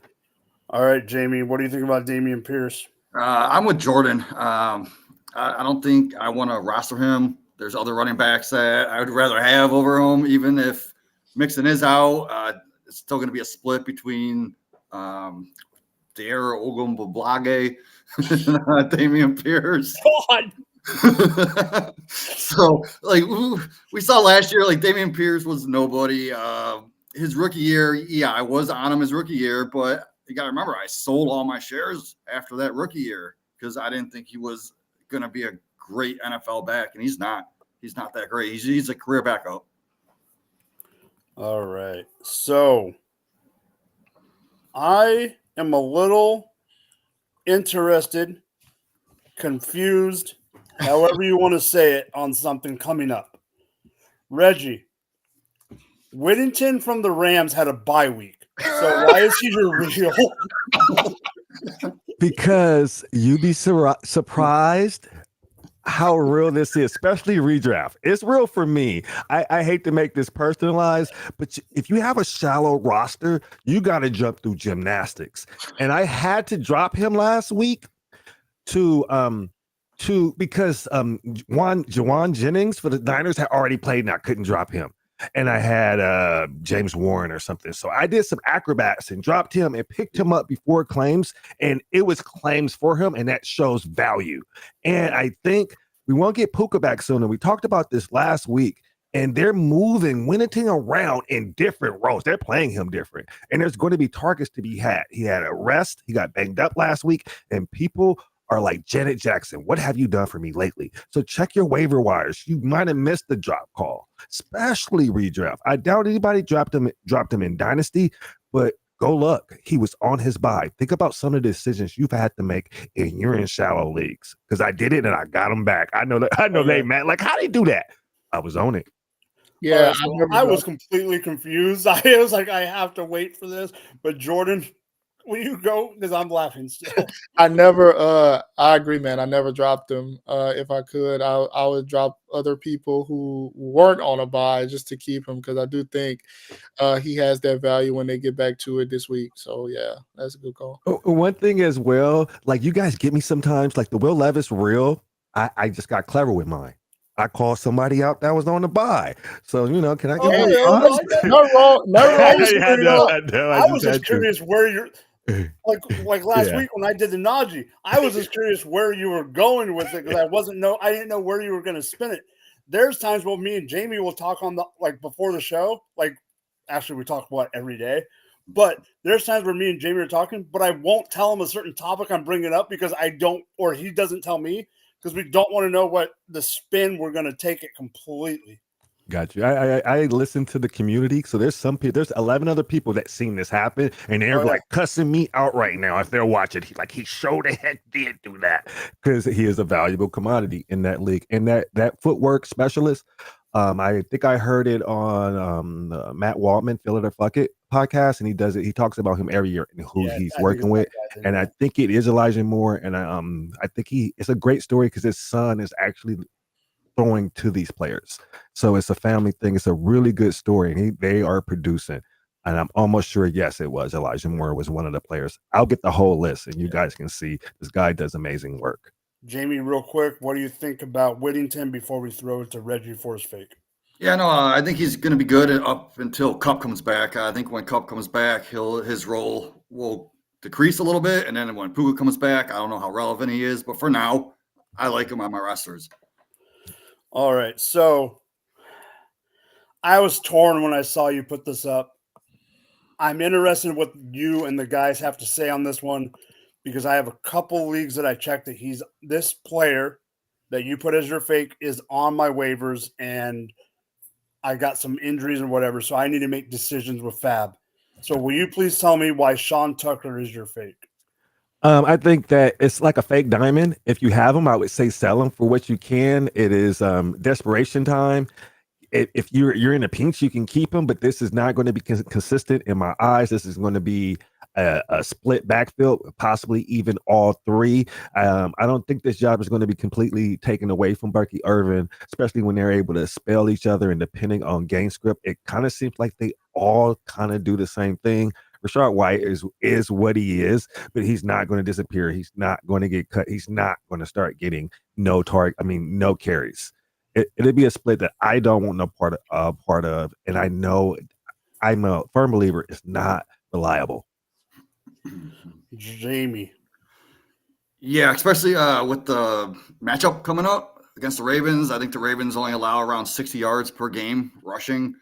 All right, Jamie, what do you think about Dameon Pierce? I'm with Jordan. I don't think I want to roster him. There's other running backs that I would rather have over him, even if Mixon is out. It's still going to be a split between Daryl Ogunbowale and Dameon Pierce. God. So, like, we saw last year, like, Dameon Pierce was nobody. His rookie year, yeah, I was on him his rookie year, but you got to remember, I sold all my shares after that rookie year because I didn't think he was going to be a great NFL back, and he's not. He's not that great. He's a career backup. All right. So I am a little interested, confused, however you want to say it, on something coming up. Reggie, Whittington from the Rams had a bye week. So why is he your real? Because you'd be surprised how real this is, especially redraft. It's real for me. I hate to make this personalized, but if you have a shallow roster, you got to jump through gymnastics. And I had to drop him last week because Jawan Jennings for the Niners had already played and I couldn't drop him. And I had James Warren or something. So I did some acrobats and dropped him and picked him up before claims. And it was claims for him. And that shows value. And I think we won't get Puka back soon. And we talked about this last week. And they're moving Whittington around in different roles. They're playing him different. And there's going to be targets to be had. He had a rest. He got banged up last week. And people are like, Janet Jackson, what have you done for me lately? So check your waiver wires. You might have missed the drop call, especially redraft. I doubt anybody dropped him in Dynasty, but go look. He was on his bye. Think about some of the decisions you've had to make in you're in shallow leagues. Because I did it and I got him back. I know they mad. Like, how they do that? I was on it. Yeah, I was completely confused. I was like, I have to wait for this. But Jordan, will you go? Because I'm laughing still. I agree, man. I never dropped him. If I could, I would drop other people who weren't on a bye just to keep him because I do think he has that value when they get back to it this week. So yeah, that's a good call. One thing as well, like you guys get me sometimes, like the Will Levis reel. I just got clever with mine. I called somebody out that was on the bye. So, can I get no wrong. I was just curious where you're like last week when I did the Najee. I was just curious where you were going with it because I didn't know where you were going to spin it. There's times where me and Jamie will talk on before the show. Like actually we talk about every day. But there's times where me and Jamie are talking, but I won't tell him a certain topic I'm bringing up because he doesn't tell me. Because we don't want to know what the spin we're going to take it completely. Got you. I listen to the community. So there's 11 other people that seen this happen. And they're like cussing me out right now if they're watching. He showed the heck did do that. Because he is a valuable commodity in that league. And that footwork specialist, I think I heard it on Matt Waldman, Fill It or Fuck It podcast, and he does it. He talks about him every year and who he's working with. And I think it is Elijah Moore. And I think it's a great story because his son is actually throwing to these players. So it's a family thing. It's a really good story. And they are producing. And I'm almost sure, yes, it was Elijah Moore was one of the players. I'll get the whole list and you guys can see this guy does amazing work. Jamie, real quick, what do you think about Whittington before we throw it to Reggie for his fake? Yeah, no, I think he's going to be good up until Cup comes back. I think when Cup comes back, his role will decrease a little bit. And then when Puka comes back, I don't know how relevant he is. But for now, I like him on my rosters. All right. So I was torn when I saw you put this up. I'm interested in what you and the guys have to say on this one because I have a couple leagues that I checked that this player that you put as your fake is on my waivers and I got some injuries and whatever, so I need to make decisions with Fab. So will you please tell me why Sean Tucker is your fake? I think that it's like a fake diamond. If you have them, I would say sell them for what you can. It is desperation time. If you're in a pinch, you can keep them, but this is not going to be consistent in my eyes. This is going to be a split backfield, possibly even all three. I don't think this job is going to be completely taken away from Berkey Irvin, especially when they're able to spell each other and depending on game script, it kind of seems like they all kind of do the same thing. Rashard White is what he is, but he's not going to disappear. He's not going to get cut. He's not going to start getting no carries. It'll be a split that I don't want no part of, and I know I'm a firm believer it's not reliable. Jamie. Yeah, especially with the matchup coming up against the Ravens. I think the Ravens only allow around 60 yards per game rushing.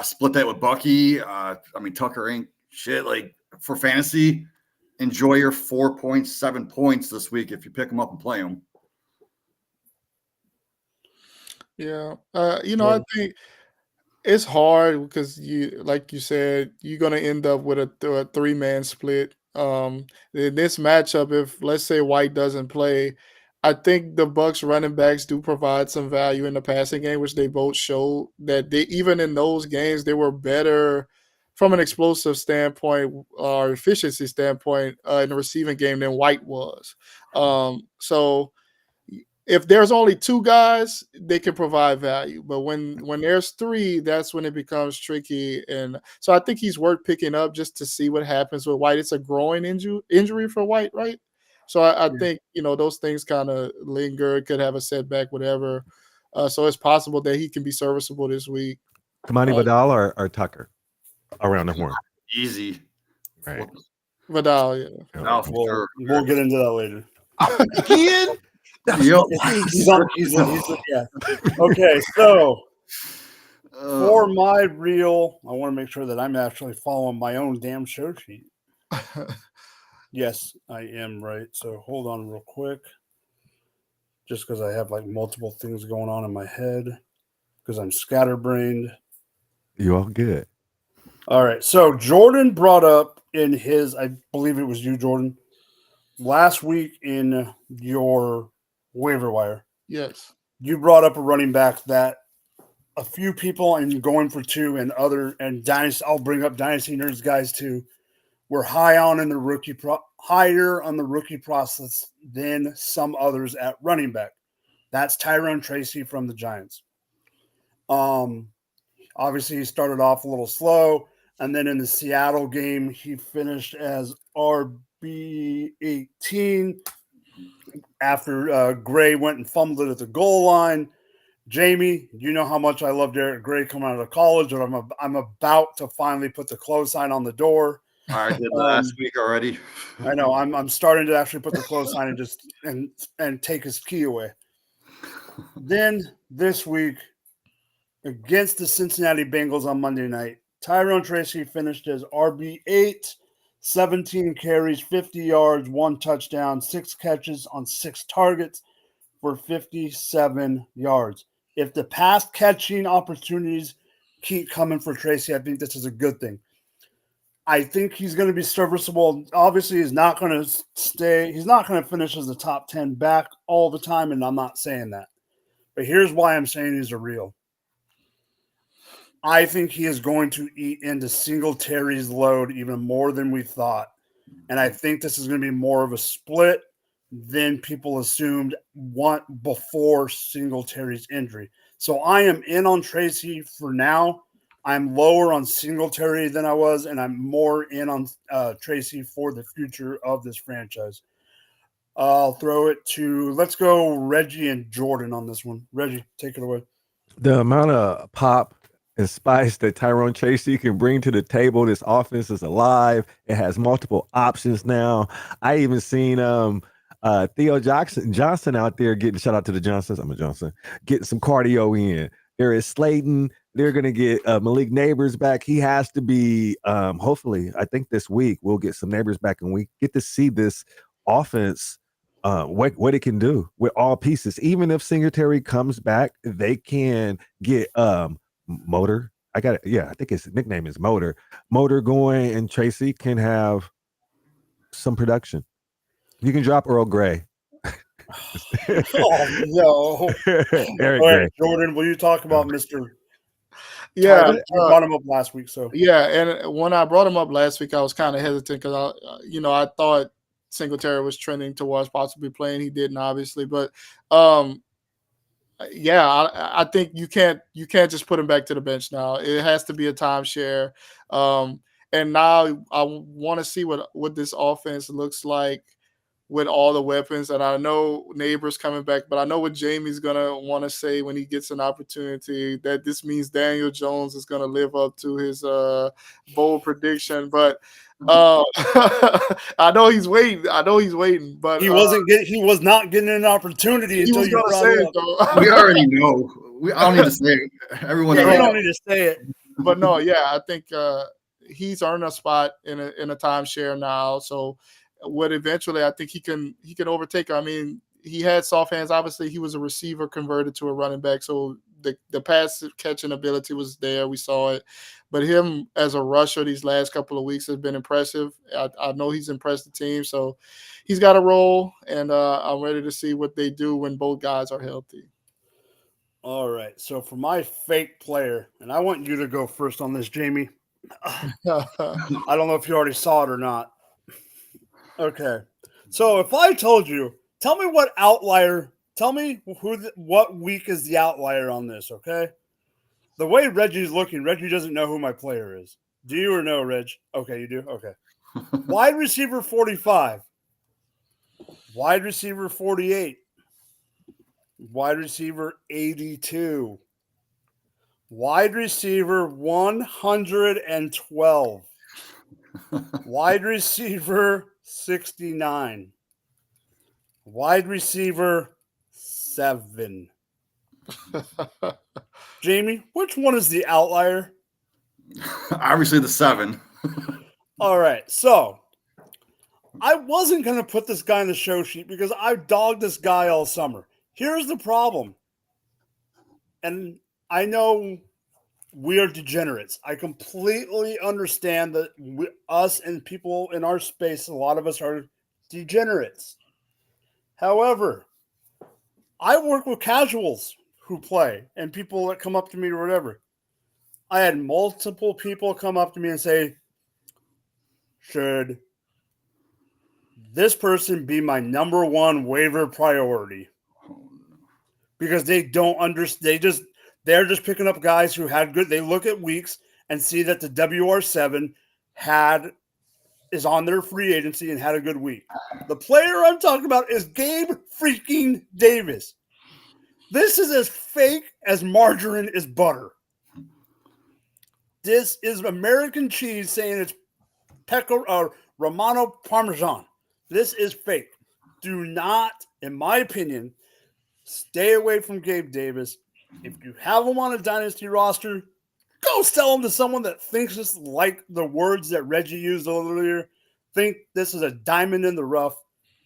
Split that with Bucky. Tucker ain't shit. Like for fantasy, enjoy your 4.7 points this week if you pick them up and play them. Yeah. I think it's hard because like you said, you're going to end up with a 3-man split. In this matchup, if let's say White doesn't play, I think the Bucks running backs do provide some value in the passing game, which they both showed that even in those games, they were better from an explosive standpoint or efficiency standpoint in the receiving game than White was. So if there's only 2 guys, they can provide value. But when there's 3, that's when it becomes tricky. And so I think he's worth picking up just to see what happens with White. It's a growing injury for White, right? So I think, those things kind of linger, could have a setback, whatever. So it's possible that he can be serviceable this week. Kamani Vidal or Tucker around the horn? Easy. Right. Vidal, yeah. No, for sure. We'll get into that later. Again? Yeah. Okay, so for my real, I want to make sure that I'm actually following my own damn show sheet. Yes, I am right. So hold on real quick. Just because I have like multiple things going on in my head because I'm scatterbrained. You all good. All right. So Jordan brought up in his, I believe it was you, Jordan, last week in your waiver wire. Yes. You brought up a running back that a few people in Going for Two and Dynasty, I'll bring up Dynasty Nerds guys too, were higher on the rookie process than some others at running back. That's Tyrone Tracy from the Giants. Obviously he started off a little slow, and then in the Seattle game he finished as RB18 after Gray went and fumbled it at the goal line. Jamie, you know how much I love Derek Gray coming out of college, and I'm about to finally put the close sign on the door. I did last week already. I know. I'm starting to actually put the close sign and take his key away. Then this week against the Cincinnati Bengals on Monday night, Tyrone Tracy finished as RB8, 17 carries, 50 yards, 1 touchdown, 6 catches on 6 targets for 57 yards. If the pass catching opportunities keep coming for Tracy, I think this is a good thing. I think he's going to be serviceable. Obviously, he's not going to finish as the top 10 back all the time, and I'm not saying that. But here's why I'm saying he's a real. I think he is going to eat into Singletary's load even more than we thought. And I think this is going to be more of a split than people assumed before Singletary's injury. So I am in on Tracy for now. I'm lower on Singletary than I was, and I'm more in on Tracy for the future of this franchise. I'll throw it to, let's go Reggie and Jordan on this one. Reggie, take it away. The amount of pop and spice that Tyrone Tracy can bring to the table, this offense is alive. It has multiple options now. I even seen Theo Johnson out there getting, shout out to the Johnsons, I'm a Johnson, getting some cardio in. There is Slayton. They're going to get Malik Neighbors back. He has to be, hopefully, I think this week we'll get some Neighbors back and we get to see this offense, what it can do with all pieces. Even if Singletary comes back, they can get Motor. I think his nickname is Motor. Motor going, and Tracy can have some production. You can drop Earl Grey. Oh, no. Eric All right, Gray. Jordan, will you talk about Mr. Yeah, you brought him up last week. So yeah, and when I brought him up last week, I was kind of hesitant because I thought Singletary was trending towards possibly playing. He didn't, obviously, but I think you can't just put him back to the bench now. It has to be a timeshare. And now I want to see what this offense looks like with all the weapons. And I know Neighbors coming back, but I know what Jamie's going to want to say when he gets an opportunity, that this means Daniel Jones is going to live up to his bold prediction. But I know he's waiting. But he was not getting an opportunity until you brought it up. We already know. I don't need to say it. Everyone knows. You don't need to say it. But no, yeah, I think he's earned a spot in a timeshare now. So what eventually I think he can overtake. I mean, he had soft hands. Obviously, he was a receiver converted to a running back, so the pass catching ability was there. We saw it, but him as a rusher these last couple of weeks has been impressive. I know he's impressed the team, so he's got a role, and I'm ready to see what they do when both guys are healthy. All right. So for my fake player, and I want you to go first on this, Jamie. I don't know if you already saw it or not. Okay. So if I told you, tell me what outlier, tell me what week is the outlier on this, okay? The way Reggie's looking, Reggie doesn't know who my player is. Do you or no, Reg? Okay, you do? Okay. Wide receiver 45. Wide receiver 48. Wide receiver 82. Wide receiver 112. Wide receiver 69. Wide receiver 7. Jamie, which one is the outlier? Obviously the 7. All right, so I wasn't going to put this guy in the show sheet because I've dogged this guy all summer. Here's the problem. And I know we are degenerates. I completely understand that us and people in our space, a lot of us are degenerates. However, I work with casuals who play and people that come up to me or whatever. I had multiple people come up to me and say, should this person be my number one waiver priority? Because they don't understand. They're just picking up guys who had good. They look at weeks and see that the WR7 is on their free agency and had a good week. The player I'm talking about is Gabe freaking Davis. This is as fake as margarine is butter. This is American cheese saying it's Romano Parmesan. This is fake. Do not, in my opinion, stay away from Gabe Davis. If you have him on a dynasty roster, go sell him to someone that thinks just like the words that Reggie used earlier. Think this is a diamond in the rough.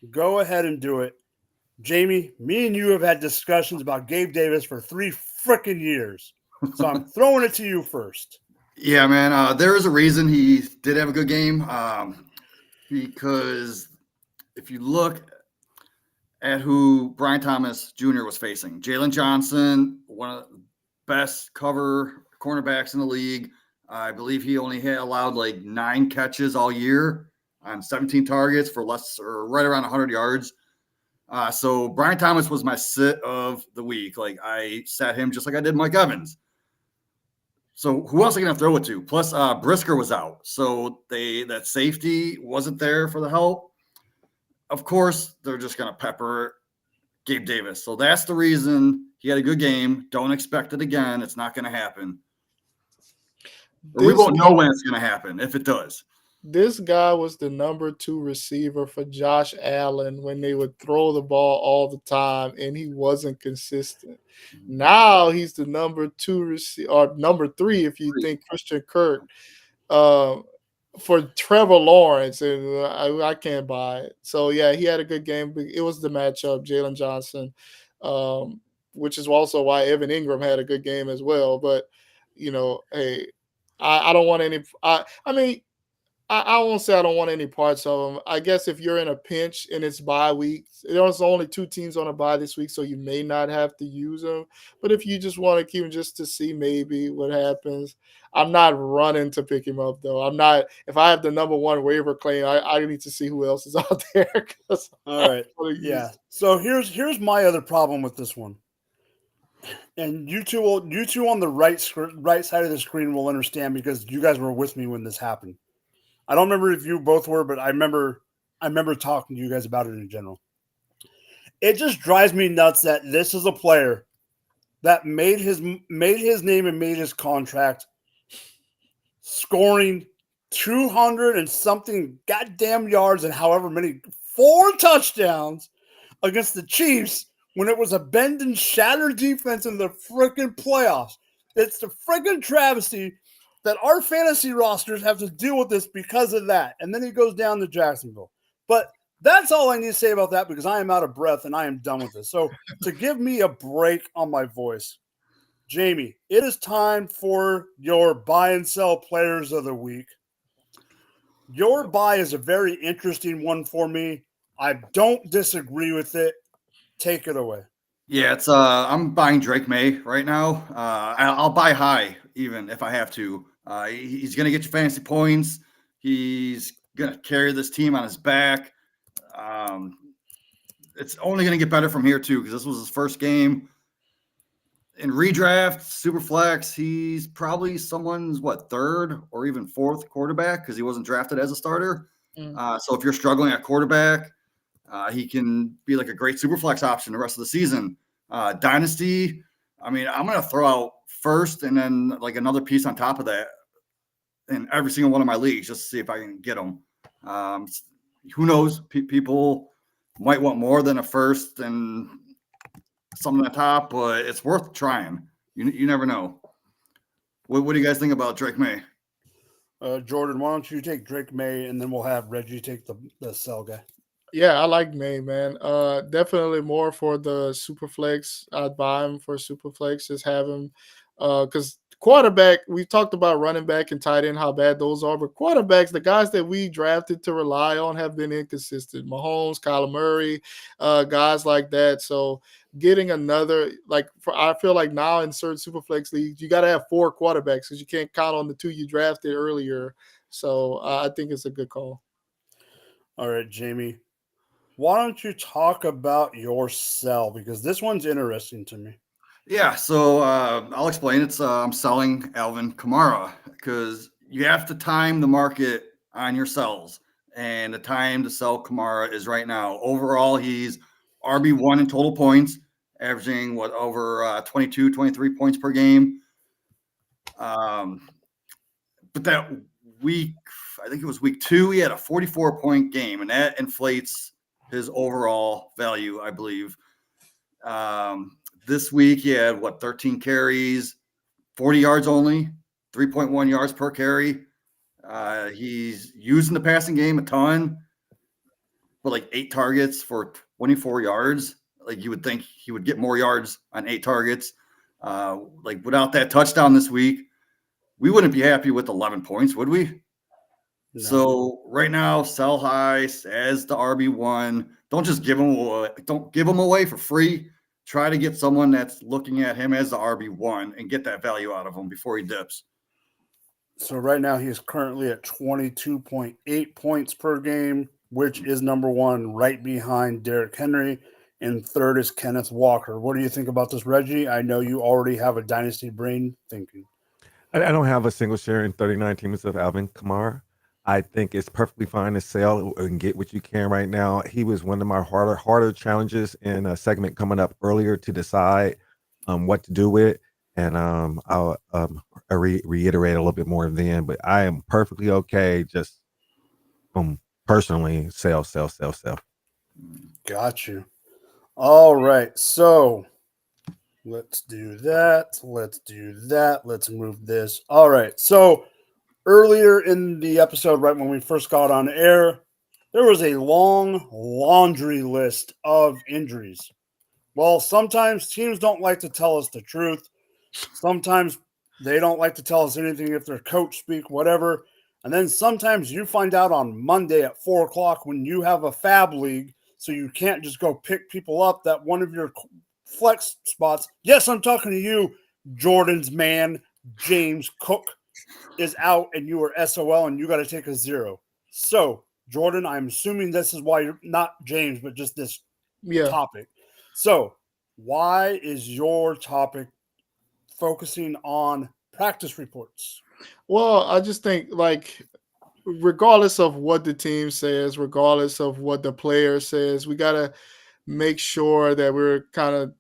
Go ahead and do it. Jamie, me and you have had discussions about Gabe Davis for 3 freaking years. So I'm throwing it to you first. Yeah, man. There is a reason he did have a good game. Because if you look at who Brian Thomas Jr. was facing, Jalen Johnson, one of the best cover cornerbacks in the league. I believe he only had allowed like 9 catches all year on 17 targets for less or right around 100 yards. So Brian Thomas was my sit of the week. Like I sat him just like I did Mike Evans. So who else are going to throw it to? Plus Brisker was out. So that safety wasn't there for the help. Of course, they're just going to pepper Gabe Davis. So that's the reason he had a good game. Don't expect it again. It's not going to happen. Or we won't know when it's going to happen if it does. This guy was the number 2 receiver for Josh Allen when they would throw the ball all the time, and he wasn't consistent. Now he's the number 2 receiver, or number 3 if you think Christian Kirk, for Trevor Lawrence, and I can't buy it. So, yeah, he had a good game. It was the matchup, Jalen Johnson, which is also why Evan Ingram had a good game as well. But, hey, I don't want any – I mean – I won't say I don't want any parts of them. I guess if you're in a pinch and it's bye week, there's only 2 teams on a bye this week, so you may not have to use them. But if you just want to keep him just to see maybe what happens, I'm not running to pick him up, though. I'm not. If I have the number 1 waiver claim, I need to see who else is out there. All right. Yeah. So here's my other problem with this one. And you two on the right side of the screen will understand because you guys were with me when this happened. I don't remember if you both were, but I remember talking to you guys about it in general. It just drives me nuts that this is a player that made his name and made his contract scoring 200 and something goddamn yards and however many 4 touchdowns against the Chiefs when it was a bend and shatter defense in the freaking playoffs. It's the freaking travesty that our fantasy rosters have to deal with this because of that. And then he goes down to Jacksonville. But that's all I need to say about that because I am out of breath and I am done with this. So to give me a break on my voice, Jamie, it is time for your buy and sell players of the week. Your buy is a very interesting one for me. I don't disagree with it. Take it away. Yeah, it's I'm buying Drake May right now. I'll buy high even if I have to. He's gonna get you fantasy points. He's gonna carry this team on his back. It's only gonna get better from here too because this was his first game in redraft, super flex. He's probably someone's third or even fourth quarterback because he wasn't drafted as a starter. So if you're struggling at quarterback, he can be like a great super flex option the rest of the season. Dynasty, I mean, I'm going to throw out first and then like another piece on top of that in every single one of my leagues just to see if I can get them. Who knows? People might want more than a first and something on top, but it's worth trying. You never know. What do you guys think about Drake May? Jordan, why don't you take Drake May and then we'll have Reggie take the sell guy. Yeah, I like May, man. Definitely more for the super flex. I'd buy him for super flex. Just have him because quarterback. We talked about running back and tight end, how bad those are, but quarterbacks, the guys that we drafted to rely on, have been inconsistent. Mahomes, Kyler Murray, guys like that. So getting another I feel like now in certain super flex leagues, you got to have 4 quarterbacks because you can't count on the 2 you drafted earlier. So I think it's a good call. All right, Jamie. Why don't you talk about your sell? Because this one's interesting to me. Yeah, so I'll explain. It's I'm selling Alvin Kamara because you have to time the market on your sells, and the time to sell Kamara is right now. Overall, he's RB1 in total points, averaging over 22, 23 points per game. But that week, I think it was week 2, he had a 44-point game, and that inflates his overall value, I believe. This week he had 13 carries, 40 yards only, 3.1 yards per carry. He's using the passing game a ton, but 8 targets for 24 yards. Like you would think he would get more yards on 8 targets. Without that touchdown this week, we wouldn't be happy with 11 points, would we? No. So right now, sell high as the RB1. Don't just give him away. Don't give him away for free. Try to get someone that's looking at him as the RB1 and get that value out of him before he dips. So right now he is currently at 22.8 points per game, which is number 1 right behind Derrick Henry, and third is Kenneth Walker. What do you think about this, Reggie? I know you already have a dynasty brain thinking. I don't have a single share in 39 teams of Alvin Kamara. I think it's perfectly fine to sell and get what you can right now. He was one of my harder challenges in a segment coming up earlier to decide what to do with. And I'll reiterate a little bit more then, but I am perfectly okay just personally sell. Got you. All right. So let's do that. Let's move this. All right. So earlier in the episode, right when we first got on air, there was a long laundry list of injuries. Well, sometimes teams don't like to tell us the truth. Sometimes they don't like to tell us anything if their coach speak, whatever. And then sometimes you find out on Monday at 4 o'clock when you have a fab league, so you can't just go pick people up, that one of your flex spots, yes, I'm talking to you, Jordan's man, James Cook, is out and you are SOL and you got to take a 0. So, Jordan, I'm assuming this is why you're not James, but just this topic. So, why is your topic focusing on practice reports? Well, I just think regardless of what the team says, regardless of what the player says, we got to make sure that we're kind of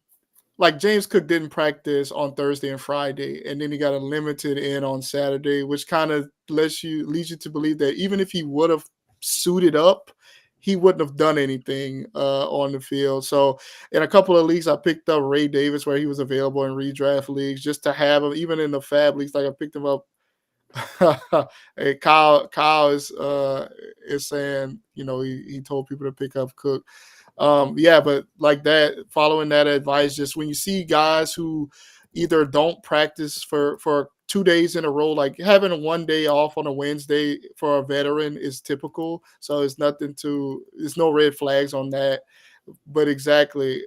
like James Cook didn't practice on Thursday and Friday, and then he got a limited in on Saturday, which kind of leads you to believe that even if he would have suited up, he wouldn't have done anything on the field. So in a couple of leagues, I picked up Ray Davis where he was available in redraft leagues just to have him, even in the fab leagues. Like I picked him up Hey, Kyle is saying, he told people to pick up Cook. Yeah, but like that, following that advice, just when you see guys who either don't practice for 2 days in a row, like having a 1 day off on a Wednesday for a veteran is typical. So there's no red flags on that. But exactly,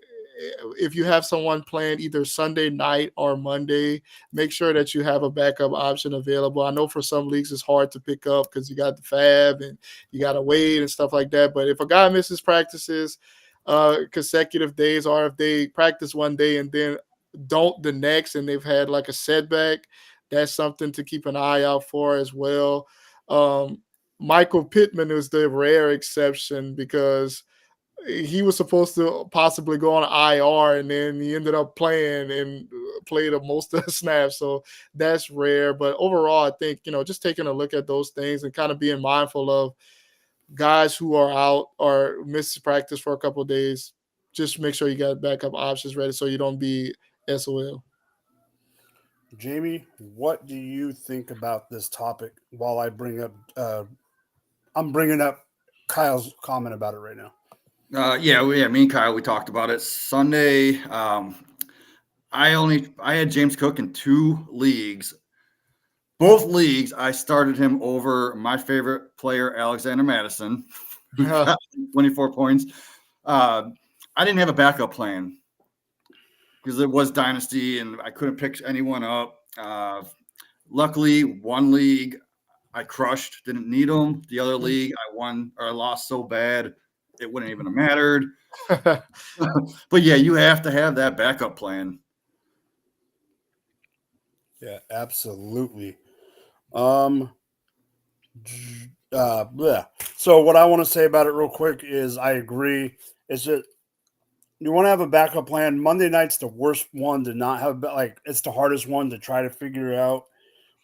if you have someone playing either Sunday night or Monday, make sure that you have a backup option available. I know for some leagues it's hard to pick up because you got the fab and you got to wait and stuff like that. But if a guy misses practices consecutive days, or if they practice 1 day and then don't the next, and they've had like a setback, that's something to keep an eye out for as well. Michael Pittman is the rare exception because he was supposed to possibly go on IR, and then he ended up playing and played most of the snaps. So that's rare. But overall, I think, just taking a look at those things and kind of being mindful of guys who are out or miss practice for a couple of days, just make sure you got backup options ready so you don't be SOL. Jamie, what do you think about this topic while I bring up I'm bringing up Kyle's comment about it right now. Me and Kyle, we talked about it Sunday. I had James Cook in 2 leagues. Both leagues, I started him over my favorite player, Alexander Madison, who got 24 points. I didn't have a backup plan because it was Dynasty and I couldn't pick anyone up. Luckily, one league I crushed, didn't need him. The other league I won or I lost so bad it wouldn't even have mattered. But yeah, you have to have that backup plan. Yeah, absolutely. So what I want to say about it real quick is I agree. It's just you want to have a backup plan. Monday night's the worst one to not have. It's the hardest one to try to figure out.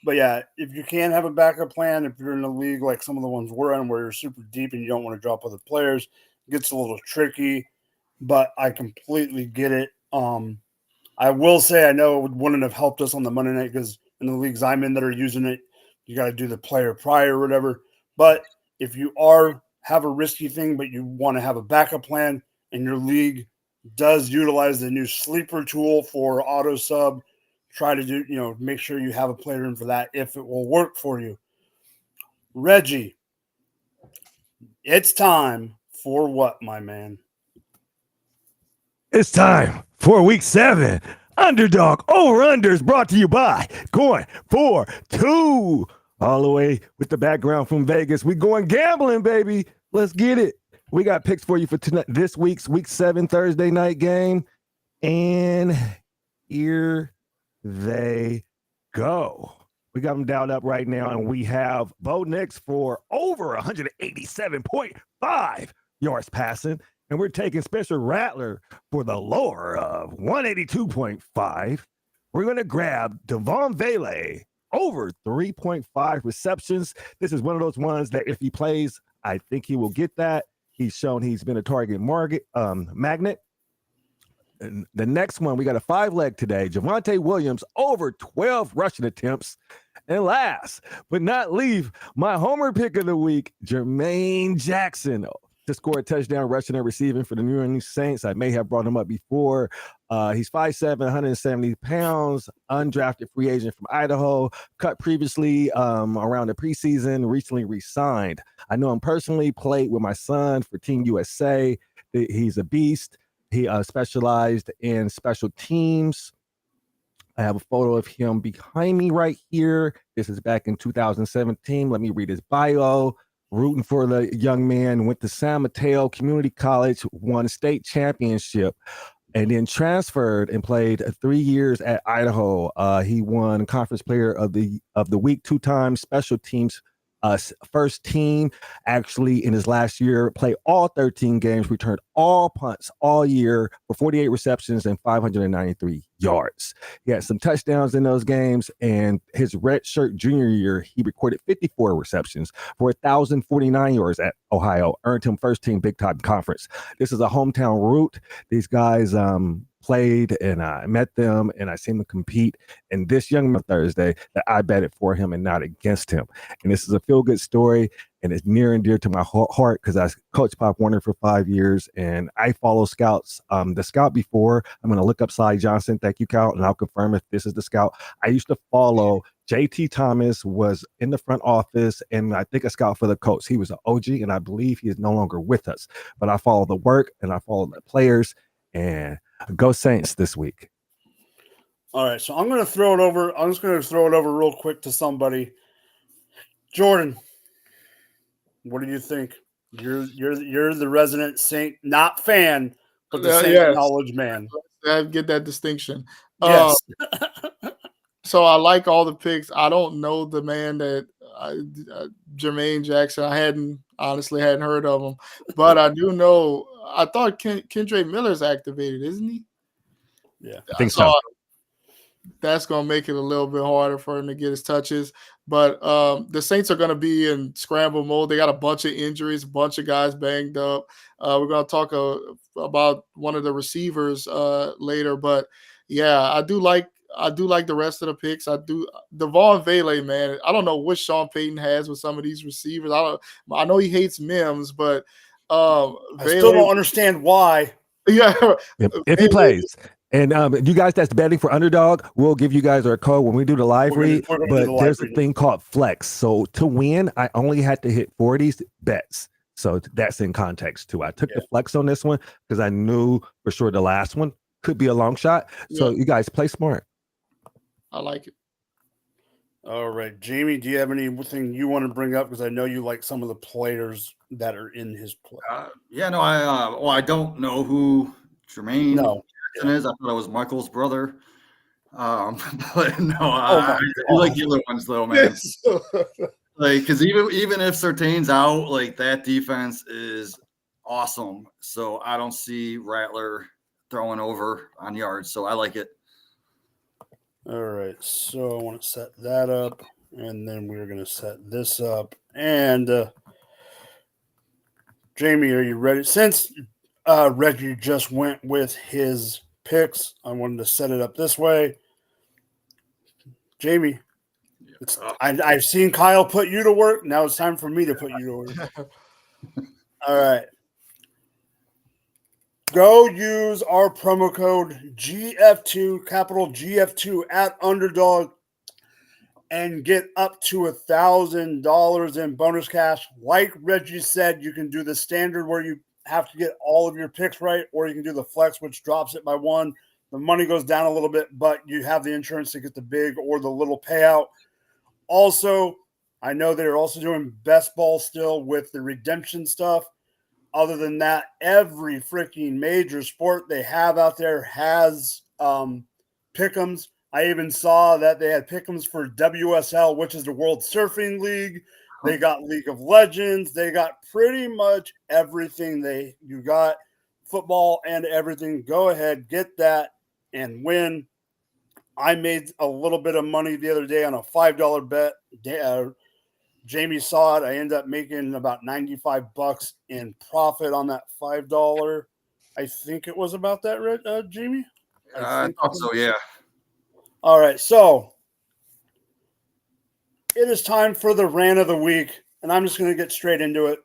But yeah, if you can have a backup plan, if you're in a league like some of the ones we're in where you're super deep and you don't want to drop other players, it gets a little tricky. But I completely get it. I will say I know it wouldn't have helped us on the Monday night because in the leagues I'm in that are using it, you got to do the player prior or whatever. But if you have a risky thing, but you want to have a backup plan and your league does utilize the new sleeper tool for auto sub, try to do, make sure you have a player in for that if it will work for you. Reggie, it's time for what, my man? It's time for week 7. Underdog over-unders brought to you by GoingFor2. All the way with the background from Vegas. We going gambling, baby. Let's get it. We got picks for you for tonight, this week's week 7 Thursday night game. And here they go. We got them dialed up right now, and we have Bo Nix for over 187.5 yards passing. And we're taking Spencer Rattler for the lower of 182.5. We're going to grab Devon Vele over 3.5 receptions. This is one of those ones that if he plays, I think he will get that. He's shown he's been a target magnet. And the next one, we got a 5-leg today. Javonte Williams over 12 rushing attempts. And last but not least, my homer pick of the week, Jermaine Jackson to score a touchdown rushing and receiving for the New Orleans Saints. I may have brought him up before. He's 5'7", 170 pounds, undrafted free agent from Idaho, cut previously around the preseason, recently re-signed. I know him personally, played with my son for Team USA. He's a beast. He specialized in special teams. I have a photo of him behind me right here. This is back in 2017. Let me read his bio. Rooting for the young man, went to San Mateo Community College, won a state championship, and then transferred and played 3 years at Idaho. He won Conference Player of the Week 2 times, special teams first team. Actually, in his last year, played all 13 games, returned all punts all year for 48 receptions and 593 yards. He had some touchdowns in those games, and his redshirt junior year, he recorded 54 receptions for 1,049 yards at Ohio, earned him first team Big Time Conference. This is a hometown root. These guys played and I met them and I seen them compete. And this young man Thursday that I betted for him and not against him. And this is a feel good story. And it's near and dear to my heart because I coached Pop Warner for 5 years and I follow scouts. The scout before, I'm going to look up Cy Johnson. Thank you, Cal. And I'll confirm if this is the scout. I used to follow JT Thomas, was in the front office and I think a scout for the Colts. He was an OG and I believe he is no longer with us. But I follow the work and I follow the players and go Saints this week. All right. So I'm going to throw it over. I'm just going to throw it over real quick to somebody. Jordan. What do you think? You're the resident Saint, not fan, but the Saint knowledge man. I get that distinction. Yes. So I like all the picks. I don't know the man that Jermaine Jackson. I honestly hadn't heard of him, but I do know. I thought Kendra Miller's activated, isn't he? Yeah, I think so. That's going to make it a little bit harder for him to get his touches. But the Saints are going to be in scramble mode. They got a bunch of injuries, a bunch of guys banged up. We're going to talk about one of the receivers later. But, yeah, I do like the rest of the picks. I do. Devon Vele, man, I don't know what Sean Payton has with some of these receivers. I know he hates Mims, but I still don't understand why. Yeah. If he plays. And you guys that's betting for Underdog, we'll give you guys our code when we do the live read. But there's a thing called flex. So to win, I only had to hit 40 bets. So that's in context too. I took the flex on this one because I knew for sure the last one could be a long shot. So you guys play smart. I like it. All right. Jamie, do you have anything you want to bring up? Because I know you like some of the players that are in his play. I don't know who Jermaine Jackson is. I thought it was Michael's brother. But no, I like the other ones though, man. Like, because even if Surtain's out, like that defense is awesome. So I don't see Rattler throwing over on yards. So I like it. All right, so I want to set that up, and then we're going to set this up. And Jamie, are you ready? Since Reggie just went with his picks, I wanted to set it up this way. Jamie, I've seen Kyle put you to work. Now it's time for me to put you to work. All right. Go use our promo code GF2, capital GF2 at Underdog, and get up to $1,000 in bonus cash. Like Reggie said, you can do the standard where you have to get all of your picks right, or you can do the flex, which drops it by one. The money goes down a little bit, but you have the insurance to get the big or the little payout. Also, I know they're also doing best ball still with the redemption stuff. Other than that, every freaking major sport they have out there has pick'ems. I even saw that they had pick'ems for WSL, which is the World Surfing League. They got League of Legends. They got pretty much everything. You got football and everything. Go ahead, get that and win. I made a little bit of money the other day on a $5 bet. Jamie saw it. I ended up making about $95 in profit on that $5. I think it was about that, Jamie? I thought so, yeah. All right, so it is time for the rant of the week, and I'm just going to get straight into it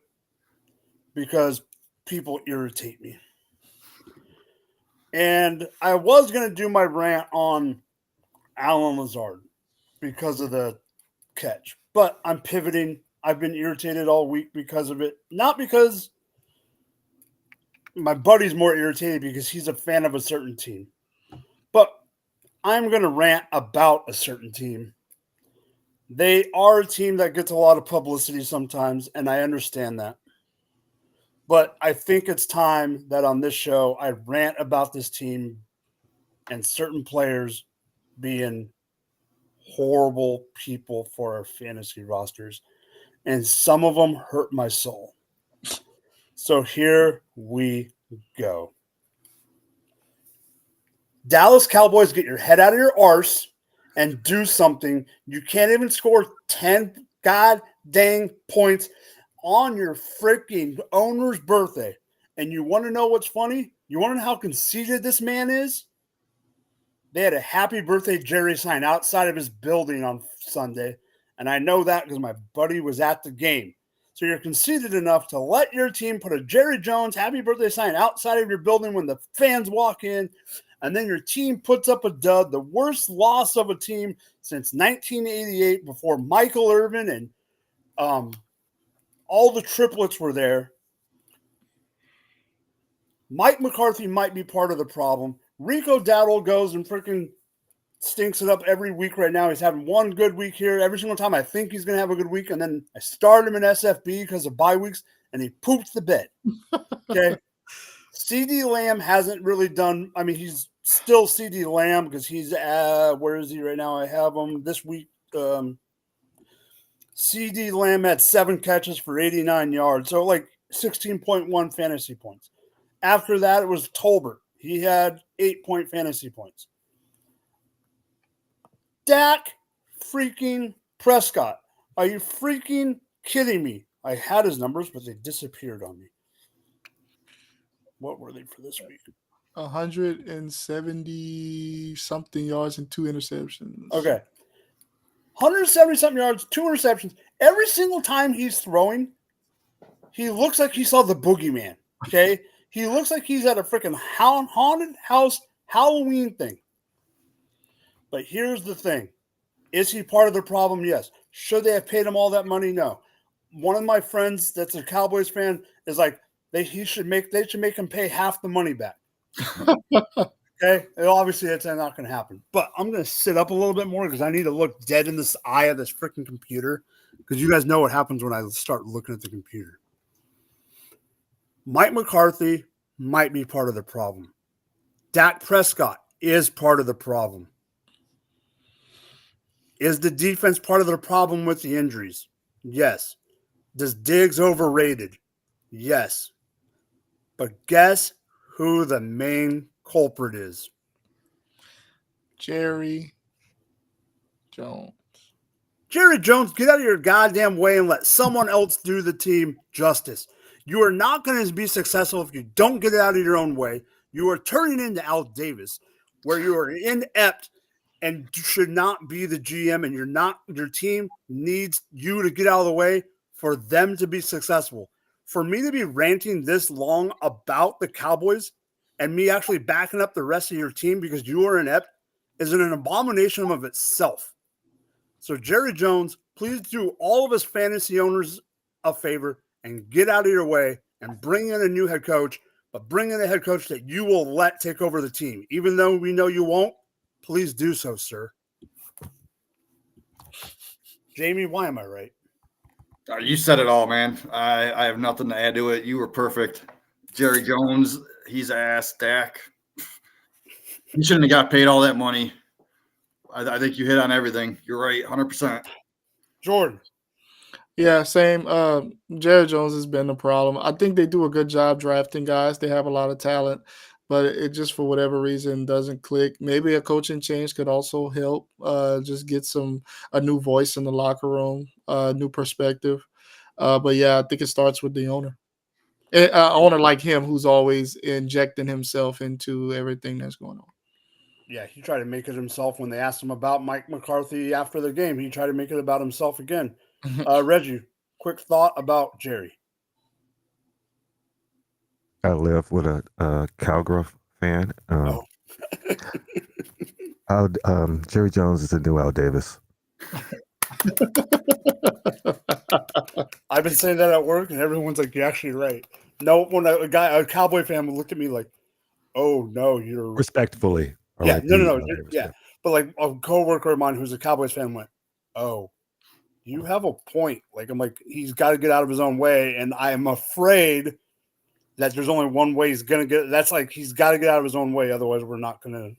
because people irritate me. And I was going to do my rant on Allen Lazard because of the catch. But I'm pivoting. I've been irritated all week because of it. Not because my buddy's more irritated because he's a fan of a certain team. But I'm going to rant about a certain team. They are a team that gets a lot of publicity sometimes, and I understand that. But I think it's time that on this show I rant about this team and certain players being horrible people for our fantasy rosters, and some of them hurt my soul. So here we go. Dallas Cowboys, get your head out of your arse and do something. You can't even score 10 god dang points on your freaking owner's birthday. And you want to know what's funny? You want to know how conceited this man is? They had a happy birthday Jerry sign outside of his building on Sunday, and I know that because my buddy was at the game. So you're conceited enough to let your team put a Jerry Jones happy birthday sign outside of your building when the fans walk in, and then your team puts up a dud, the worst loss of a team since 1988 before Michael Irvin and all the triplets were there. Mike McCarthy might be part of the problem. Rico Dowdle goes and freaking stinks it up every week right now. He's having one good week here. Every single time I think he's going to have a good week, and then I start him in SFB because of bye weeks, and he poops the bed. Okay? CD Lamb hasn't really done – I mean, he's still CD Lamb because he's where is he right now? I have him this week. CD Lamb had 7 catches for 89 yards, so like 16.1 fantasy points. After that, it was Tolbert. He had 8-point fantasy points. Dak freaking Prescott. Are you freaking kidding me? I had his numbers, but they disappeared on me. What were they for this week? 170-something yards and 2 interceptions. Okay. 170-something yards, 2 interceptions. Every single time he's throwing, he looks like he saw the boogeyman. Okay? He looks like he's at a freaking haunted house Halloween thing. But here's the thing. Is he part of the problem? Yes. Should they have paid him all that money? No. One of my friends that's a Cowboys fan is like, they should make him pay half the money back. Okay? And obviously, that's not going to happen. But I'm going to sit up a little bit more because I need to look dead in this eye of this freaking computer because you guys know what happens when I start looking at the computer. Mike McCarthy might be part of the problem. Dak Prescott is part of the problem. Is the defense part of the problem with the injuries? Yes. Does Diggs overrated? Yes. But guess who the main culprit is? Jerry Jones. Jerry Jones, get out of your goddamn way and let someone else do the team justice. You are not going to be successful if you don't get out of your own way. You are turning into Al Davis, where you are inept and should not be the GM, and your team needs you to get out of the way for them to be successful. For me to be ranting this long about the Cowboys and me actually backing up the rest of your team because you are inept is an abomination of itself. So Jerry Jones, please do all of his fantasy owners a favor and get out of your way and bring in a new head coach, but bring in a head coach that you will let take over the team. Even though we know you won't, please do so, sir. Jamie, why am I right? You said it all, man. I have nothing to add to it. You were perfect. Jerry Jones, he's ass. Dak, he shouldn't have got paid all that money. I think you hit on everything. You're right, 100%. Jordan. Yeah, same. Jerry Jones has been the problem. I think they do a good job drafting guys. They have a lot of talent, but it just for whatever reason doesn't click. Maybe a coaching change could also help. Just get a new voice in the locker room, new perspective. But yeah, I think it starts with the owner. An owner like him who's always injecting himself into everything that's going on. Yeah, he tried to make it himself when they asked him about Mike McCarthy after the game. He tried to make it about himself again. Reggie, quick thought about Jerry. I live with a Cowgirl fan. Jerry Jones is the new Al Davis. I've been saying that at work, and everyone's like, "You're actually right." No, when a Cowboy fan would look at me like, "Oh no, you're respectfully." Yeah, like no, yeah. But like a coworker of mine who's a Cowboys fan went, "Oh, you have a point." Like I'm like, he's got to get out of his own way, and I am afraid that there's only one way he's gonna get. That's like he's got to get out of his own way, otherwise we're not gonna.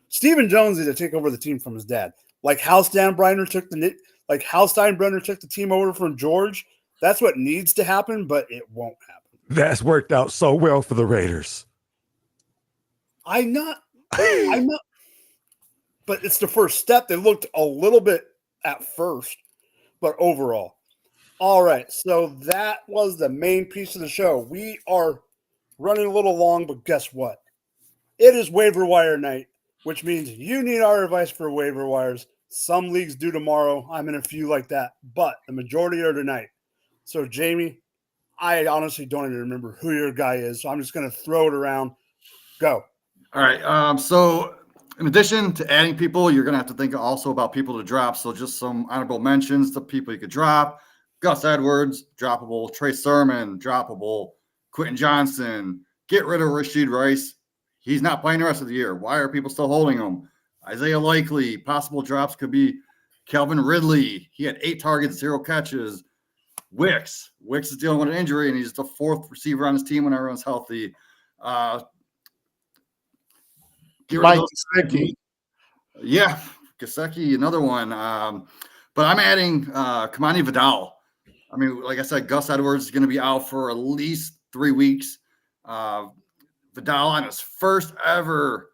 Stephen Jones needs to take over the team from his dad, like how Steinbrenner took the team over from George. That's what needs to happen, but it won't happen. That's worked out so well for the Raiders. I'm not. But it's the first step. They looked a little bit at first, but overall. All right. So that was the main piece of the show. We are running a little long, but guess what? It is waiver wire night, which means you need our advice for waiver wires. Some leagues do tomorrow. I'm in a few like that, but the majority are tonight. So, Jamie, I honestly don't even remember who your guy is, so I'm just going to throw it around. Go. All right. So in addition to adding people, you're going to have to think also about people to drop. So just some honorable mentions, the people you could drop. Gus Edwards, droppable. Trey Sermon, droppable. Quentin Johnson. Get rid of Rashid Rice. He's not playing the rest of the year. Why are people still holding him? Isaiah Likely. Possible drops could be Calvin Ridley. He had 8 targets, 0 catches. Wicks is dealing with an injury, and he's the 4th receiver on his team when everyone's healthy. Mike Gesicki. Yeah, Gesicki, another one. But I'm adding Kamani Vidal. I mean, like I said, Gus Edwards is going to be out for at least 3 weeks. Vidal on his first ever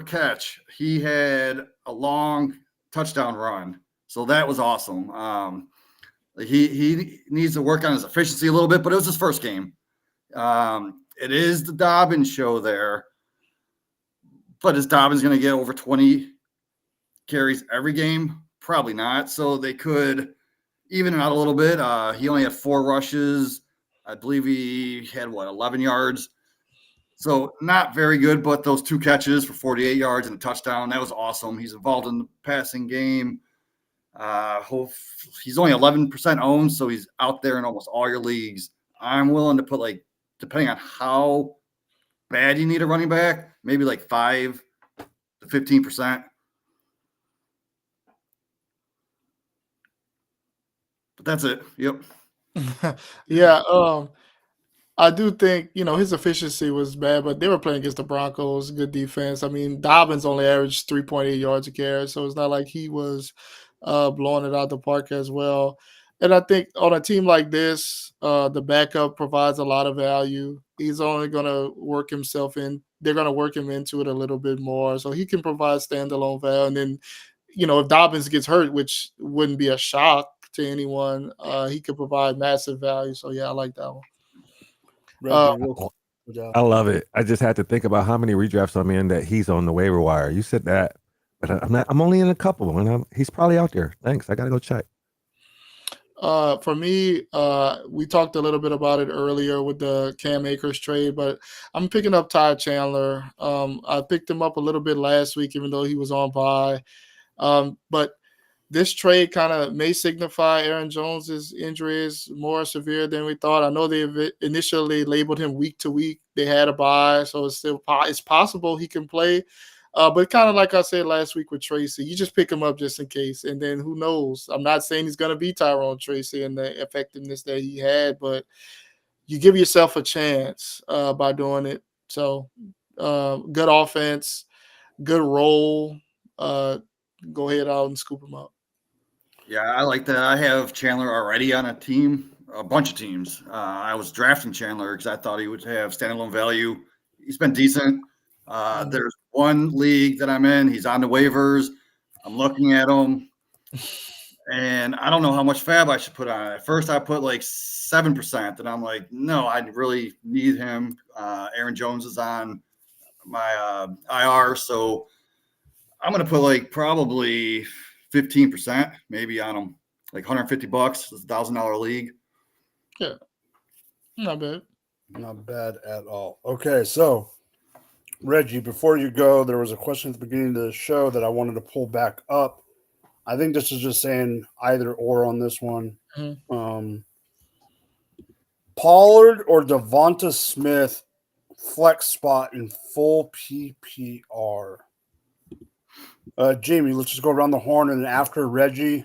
catch, he had a long touchdown run. So that was awesome. He needs to work on his efficiency a little bit, but it was his first game. It is the Dobbins show there. But is Dobbins going to get over 20 carries every game? Probably not. So they could even it out a little bit. He only had 4 rushes. I believe he had, 11 yards. So not very good, but those 2 catches for 48 yards and a touchdown, that was awesome. He's involved in the passing game. He's only 11% owned, so he's out there in almost all your leagues. I'm willing to put, depending on how bad you need a running back, maybe 5 to 15%. But that's it. Yep. Yeah. I do think, his efficiency was bad, but they were playing against the Broncos, good defense. I mean, Dobbins only averaged 3.8 yards a carry, so it's not like he was blowing it out the park as well. And I think on a team like this, the backup provides a lot of value. He's only going to work himself in. They're going to work him into it a little bit more, so he can provide standalone value. And then, if Dobbins gets hurt, which wouldn't be a shock to anyone, he could provide massive value. So, yeah, I like that one. I love it. I just had to think about how many redrafts I'm in that he's on the waiver wire. You said that, but I'm only in a couple, and he's probably out there. Thanks. I got to go check. For me, we talked a little bit about it earlier with the Cam Akers trade, but I'm picking up Ty Chandler. I picked him up a little bit last week, even though he was on bye. But this trade kind of may signify Aaron Jones's injury is more severe than we thought. I know they initially labeled him week to week. They had a bye, so it's possible he can play. But kind of like I said last week with Tracy, you just pick him up just in case, and then who knows? I'm not saying he's going to be Tyrone Tracy and the effectiveness that he had, but you give yourself a chance by doing it. So good offense, good role. Go ahead out and scoop him up. Yeah, I like that. I have Chandler already on a bunch of teams. I was drafting Chandler because I thought he would have standalone value. He's been decent. There's one league that I'm in. He's on the waivers. I'm looking at him, and I don't know how much fab I should put on it. At first, I put 7%, and I'm like, no, I really need him. Aaron Jones is on my IR, so I'm going to put probably 15% maybe on him, $150. It's $1,000 league. Yeah, not bad. Not bad at all. Okay, so Reggie, before you go, there was a question at the beginning of the show that I wanted to pull back up. I think this is just saying either or on this one. Mm-hmm. Pollard or Devonta Smith flex spot in full PPR. Jamie, let's just go around the horn, and after Reggie,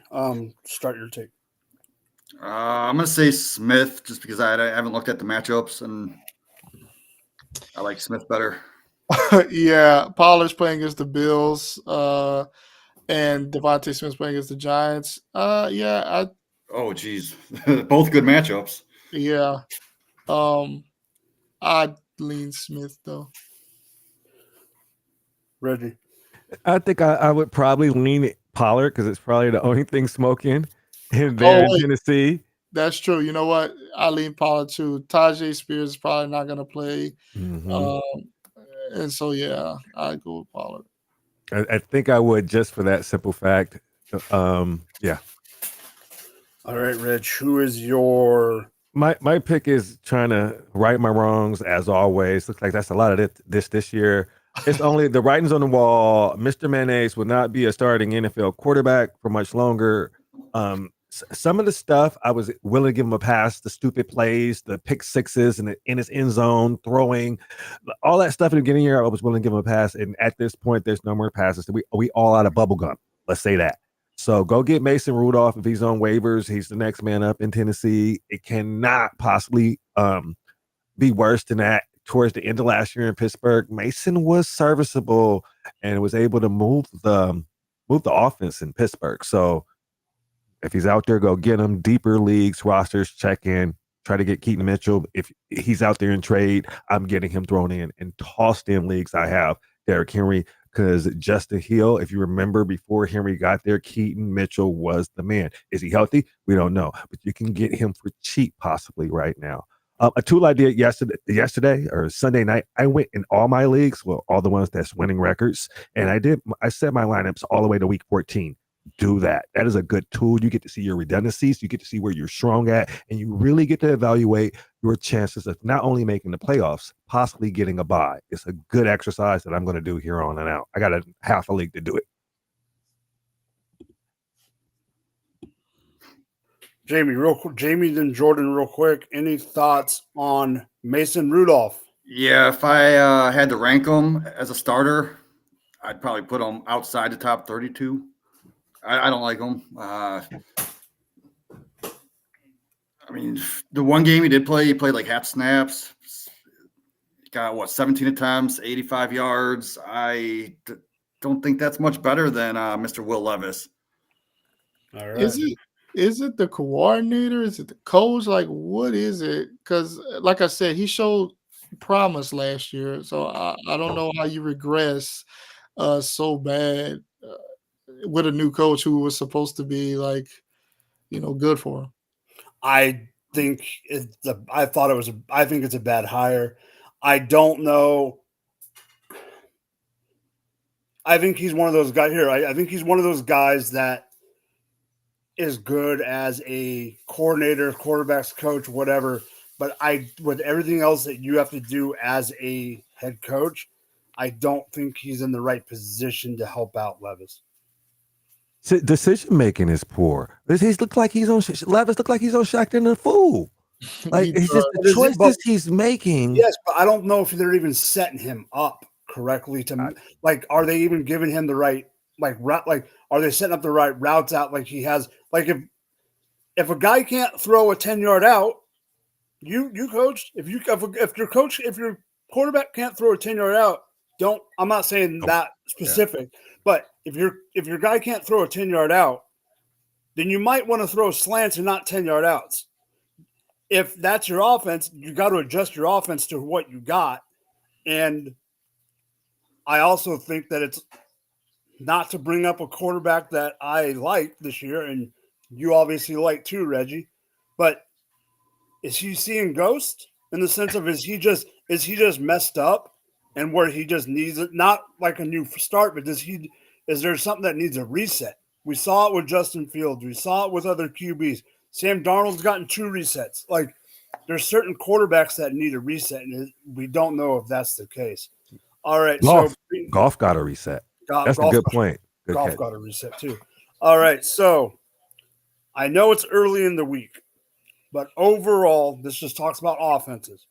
start your take. I'm going to say Smith just because I haven't looked at the matchups, and I like Smith better. Yeah, Pollard's playing against the Bills, and Devontae Smith's playing against the Giants. Oh, geez. Both good matchups. Yeah. I'd lean Smith, though. Reggie. I think I would probably lean Pollard because it's probably the only thing smoking in there in Tennessee. That's true. You know what? I lean Pollard too. Tajay Spears is probably not going to play. Mhm. And so, yeah, I go with Pollard. I think I would just for that simple fact. Yeah. All right, Rich, who is your My pick is trying to right my wrongs as always. Looks like that's a lot of this year. It's only the writings on the wall. Mr. Mayonnaise will not be a starting NFL quarterback for much longer. Some of the stuff I was willing to give him a pass, the stupid plays, the pick sixes in his end zone, throwing, all that stuff in the beginning of the year, I was willing to give him a pass. And at this point, there's no more passes. We all out of bubble gum. Let's say that. So go get Mason Rudolph if he's on waivers. He's the next man up in Tennessee. It cannot possibly be worse than that. Towards the end of last year in Pittsburgh, Mason was serviceable and was able to move the offense in Pittsburgh. So if he's out there, go get him. Deeper leagues, rosters, check in. Try to get Keaton Mitchell. If he's out there in trade, I'm getting him thrown in and tossed in leagues. I have Derrick Henry because Justin Hill, if you remember before Henry got there, Keaton Mitchell was the man. Is he healthy? We don't know, but you can get him for cheap possibly right now. A tool I did yesterday or Sunday night, I went in all my leagues, well, all the ones that's winning records, and I set my lineups all the way to week 14. Do that. That is a good tool. You get to see your redundancies. You get to see where you're strong at, and you really get to evaluate your chances of not only making the playoffs, possibly getting a bye. It's a good exercise that I'm going to do here on and out. I got a half a league to do it. Jamie, then Jordan, real quick. Any thoughts on Mason Rudolph? Yeah, if I had to rank him as a starter, I'd probably put him outside the top 32. I don't like him. I mean, the one game he did play, he played like half snaps. He got, 17 attempts, 85 yards. I don't think that's much better than Mr. Will Levis. All right. Is it the coordinator? Is it the coach? Like, what is it? Because, like I said, he showed promise last year. So I don't know how you regress so bad with a new coach who was supposed to be like, good for him. I think it's a bad hire. I don't know. I think he's one of those guys here. I think he's one of those guys that is good as a coordinator, quarterbacks coach, whatever. But with everything else that you have to do as a head coach, I don't think he's in the right position to help out Levis. Decision making is poor. Levis look like he's on Shaq and the Fool. Like it's just the choices he's making. Yes, but I don't know if they're even setting him up correctly are they even giving him the right route? Like, are they setting up the right routes out? Like he has, like if a guy can't throw a 10-yard out, you coach. If your quarterback can't throw a 10-yard out, I'm not saying that specific, but if your guy can't throw a 10-yard out, then you might want to throw slants and not 10-yard outs. If that's your offense, you got to adjust your offense to what you got. And I also think that it's not to bring up a quarterback that I like this year, and you obviously like too, Reggie. But is he seeing ghosts in the sense of is he just messed up and where he just needs it, not like a new start, but is there something that needs a reset? We saw it with Justin Fields. We saw it with other QBs. Sam Darnold's gotten 2 resets. Like, there's certain quarterbacks that need a reset, and we don't know if that's the case. All right. Golf got a reset. That's a good point. Golf got a reset too. All right. So I know it's early in the week, but overall, this just talks about offenses.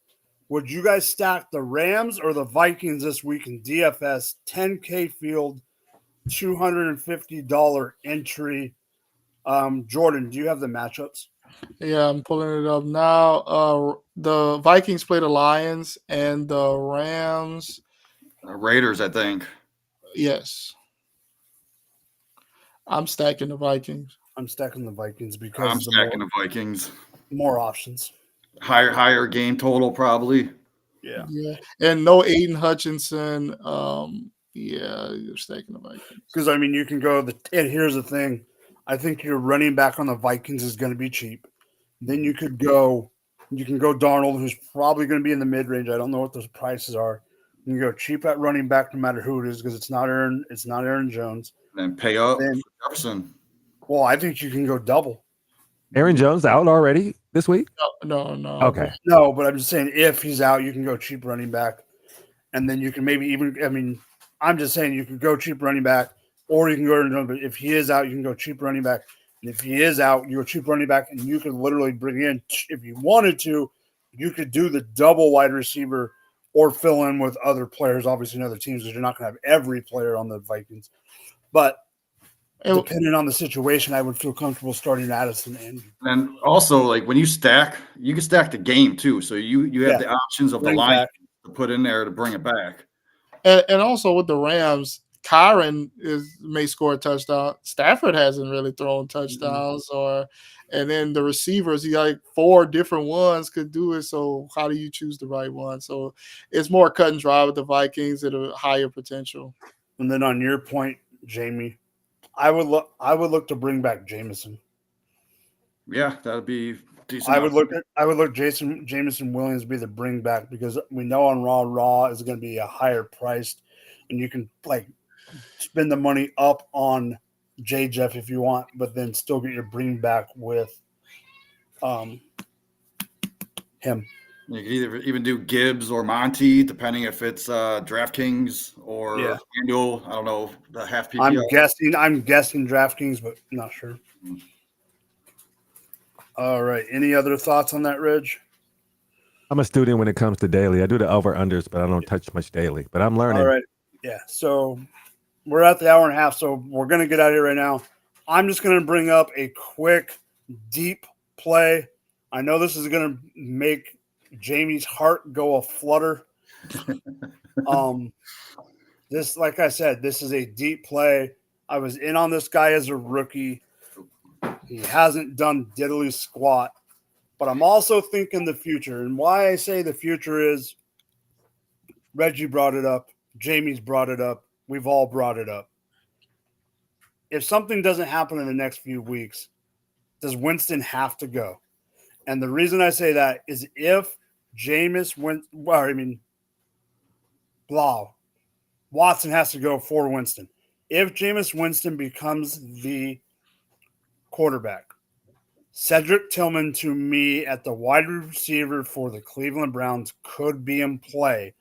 Would you guys stack the Rams or the Vikings this week in DFS? 10K field, $250 entry. Jordan, do you have the matchups? Yeah, I'm pulling it up now. The Vikings play the Lions and the Rams. Raiders, I think. Yes. I'm stacking the Vikings. I'm stacking the Vikings because I'm stacking the Vikings. More options. Higher game total, probably. Yeah. And no Aiden Hutchinson. You're stacking the Vikings. Because, I mean, you can go and here's the thing. I think your running back on the Vikings is going to be cheap. Then you can go Darnold, who's probably going to be in the mid range. I don't know what those prices are. You can go cheap at running back, no matter who it is, because it's not Aaron Jones. And pay up for Jefferson. Well, I think you can go double. Aaron Jones out already this week? No. Okay. No, but I'm just saying if he's out, you can go cheap running back. And then you can maybe even I'm just saying you can go cheap running back, or you can go but if he is out, you can go cheap running back. And if he is out, you go cheap running back, and you could literally bring in, if you wanted to, you could do the double wide receiver or fill in with other players, obviously in other teams, because you're not going to have every player on the Vikings. But depending on the situation, I would feel comfortable starting Addison. And also, like when you stack, you can stack the game too. So you have the options of the line to put in there to bring it back. And also with the Rams, Kyron may score a touchdown. Stafford hasn't really thrown touchdowns, and then the receivers, he got like 4 different ones could do it. So how do you choose the right one? So it's more cut and dry with the Vikings at a higher potential. And then on your point, Jamie, I would look to bring back Jameson. Yeah, that'd be decent. I would look Jameson Williams to be the bring back, because we know on Raw is going to be a higher priced, and you can like spend the money up on Jeff if you want, but then still get your bring back with him. You can either even do Gibbs or Monty, depending if it's DraftKings or FanDuel. I don't know, the half PPR. I'm guessing DraftKings, but not sure. All right. Any other thoughts on that, Reg? I'm a student when it comes to daily. I do the over-unders, but I don't touch much daily. But I'm learning. All right. Yeah. So we're at the hour and a half, so we're going to get out of here right now. I'm just going to bring up a quick, deep play. I know this is going to make Jamie's heart go a flutter. This, like I said, this is a deep play. I was in on this guy as a rookie. He hasn't done diddly squat, but I'm also thinking the future. And why I say the future is Reggie brought it up. Jamie's brought it up. We've all brought it up. If something doesn't happen in the next few weeks, does Winston have to go? And the reason I say that is if Watson has to go for Winston. If Jameis Winston becomes the quarterback, Cedric Tillman, to me, at the wide receiver for the Cleveland Browns, could be in play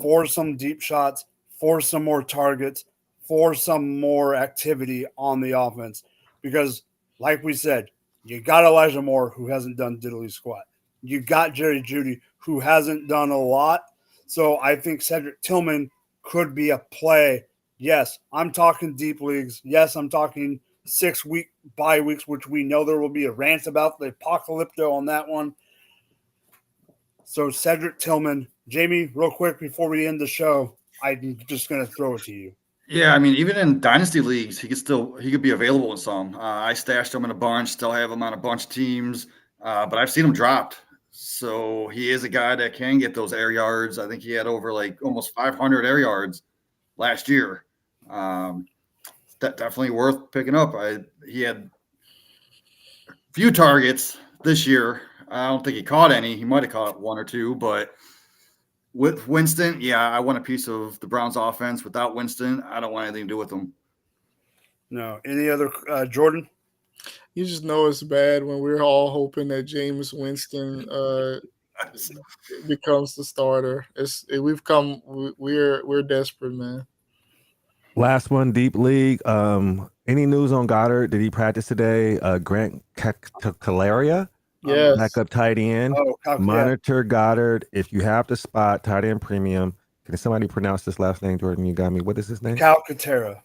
for some deep shots, for some more targets, for some more activity on the offense. Because, like we said, you got Elijah Moore, who hasn't done diddly squat. You got Jerry Jeudy, who hasn't done a lot. So I think Cedric Tillman could be a play. Yes, I'm talking deep leagues. Yes, I'm talking 6-week bye weeks, which we know there will be a rant about the apocalypto on that one. So Cedric Tillman. Jamie, real quick before we end the show, I'm just going to throw it to you. Yeah, I mean, even in dynasty leagues, he could be available in some. I stashed him in a bunch, still have him on a bunch of teams, but I've seen him dropped. So he is a guy that can get those air yards. I think he had over like almost 500 air yards last year. That definitely worth picking up. He had a few targets this year. I don't think he caught any. He might have caught 1 or 2, but with Winston, yeah, I want a piece of the Browns offense. Without Winston, I don't want anything to do with them. No. Any other, Jordan? You just know it's bad when we're all hoping that Jameis Winston becomes the starter. We're desperate, man. Last one, deep league. Any news on Goddard? Did he practice today? Grant Calaria? Yes. Backup tight end. Monitor Goddard. If you have the spot, tight end premium. Can somebody pronounce this last name, Jordan? You got me. What is his name? Calcaterra.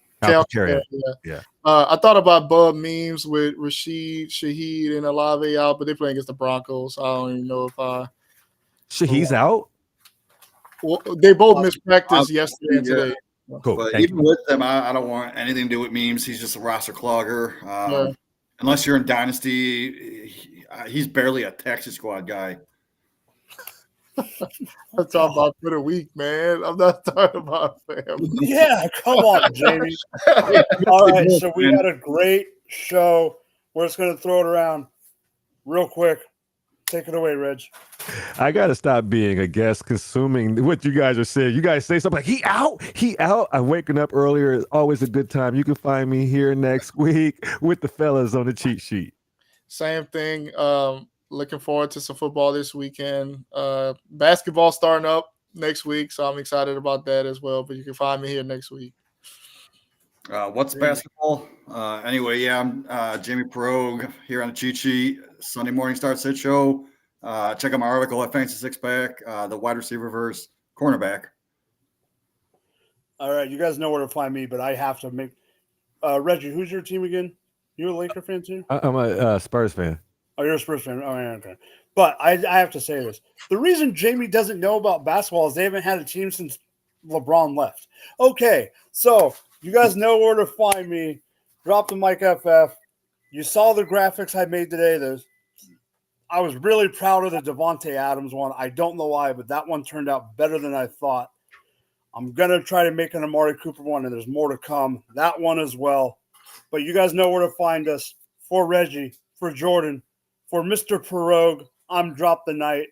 Yeah. I thought about Bub Memes with Rashid, Shaheed, and Olave out, but they're playing against the Broncos. I don't even know if Shahid's out? Well, they both missed practice yesterday and today. Cool. But even with them, I don't want anything to do with Memes. He's just a roster clogger. Unless you're in Dynasty, he's barely a taxi squad guy. I'm talking about for the week, man. I'm not talking about family. Yeah, come on, Jamie. All right, so we had a great show. We're just going to throw it around. real quick. Take it away, Reg. I got to stop being a guest consuming what you guys are saying. You guys say something like, he out. I'm waking up earlier. It's always a good time. You can find me here next week with the fellas on the cheat sheet. Same thing. Looking forward to some football this weekend. Basketball starting up next week, so I'm excited about that as well. But you can find me here next week. What's basketball? Anyway, yeah, I'm Jamie Perogue here on the Cheat Sheet. Sunday morning start sit show. Check out my article at Fantasy Six Pack, the wide receiver versus cornerback. All right, you guys know where to find me, but I have to make. Reggie, who's your team again? You a Laker fan too? I'm a Spurs fan. Oh, you're a Spurs fan. Oh, yeah, okay. But I have to say this: the reason Jamie doesn't know about basketball is they haven't had a team since LeBron left. Okay, so you guys know where to find me. Drop the mic, FF. You saw the graphics I made today. I was really proud of the Devontae Adams one. I don't know why, but that one turned out better than I thought. I'm going to try to make an Amari Cooper one, and there's more to come. That one as well. But you guys know where to find us. For Reggie, for Jordan, for Mr. Perogue, I'm Drop the Night.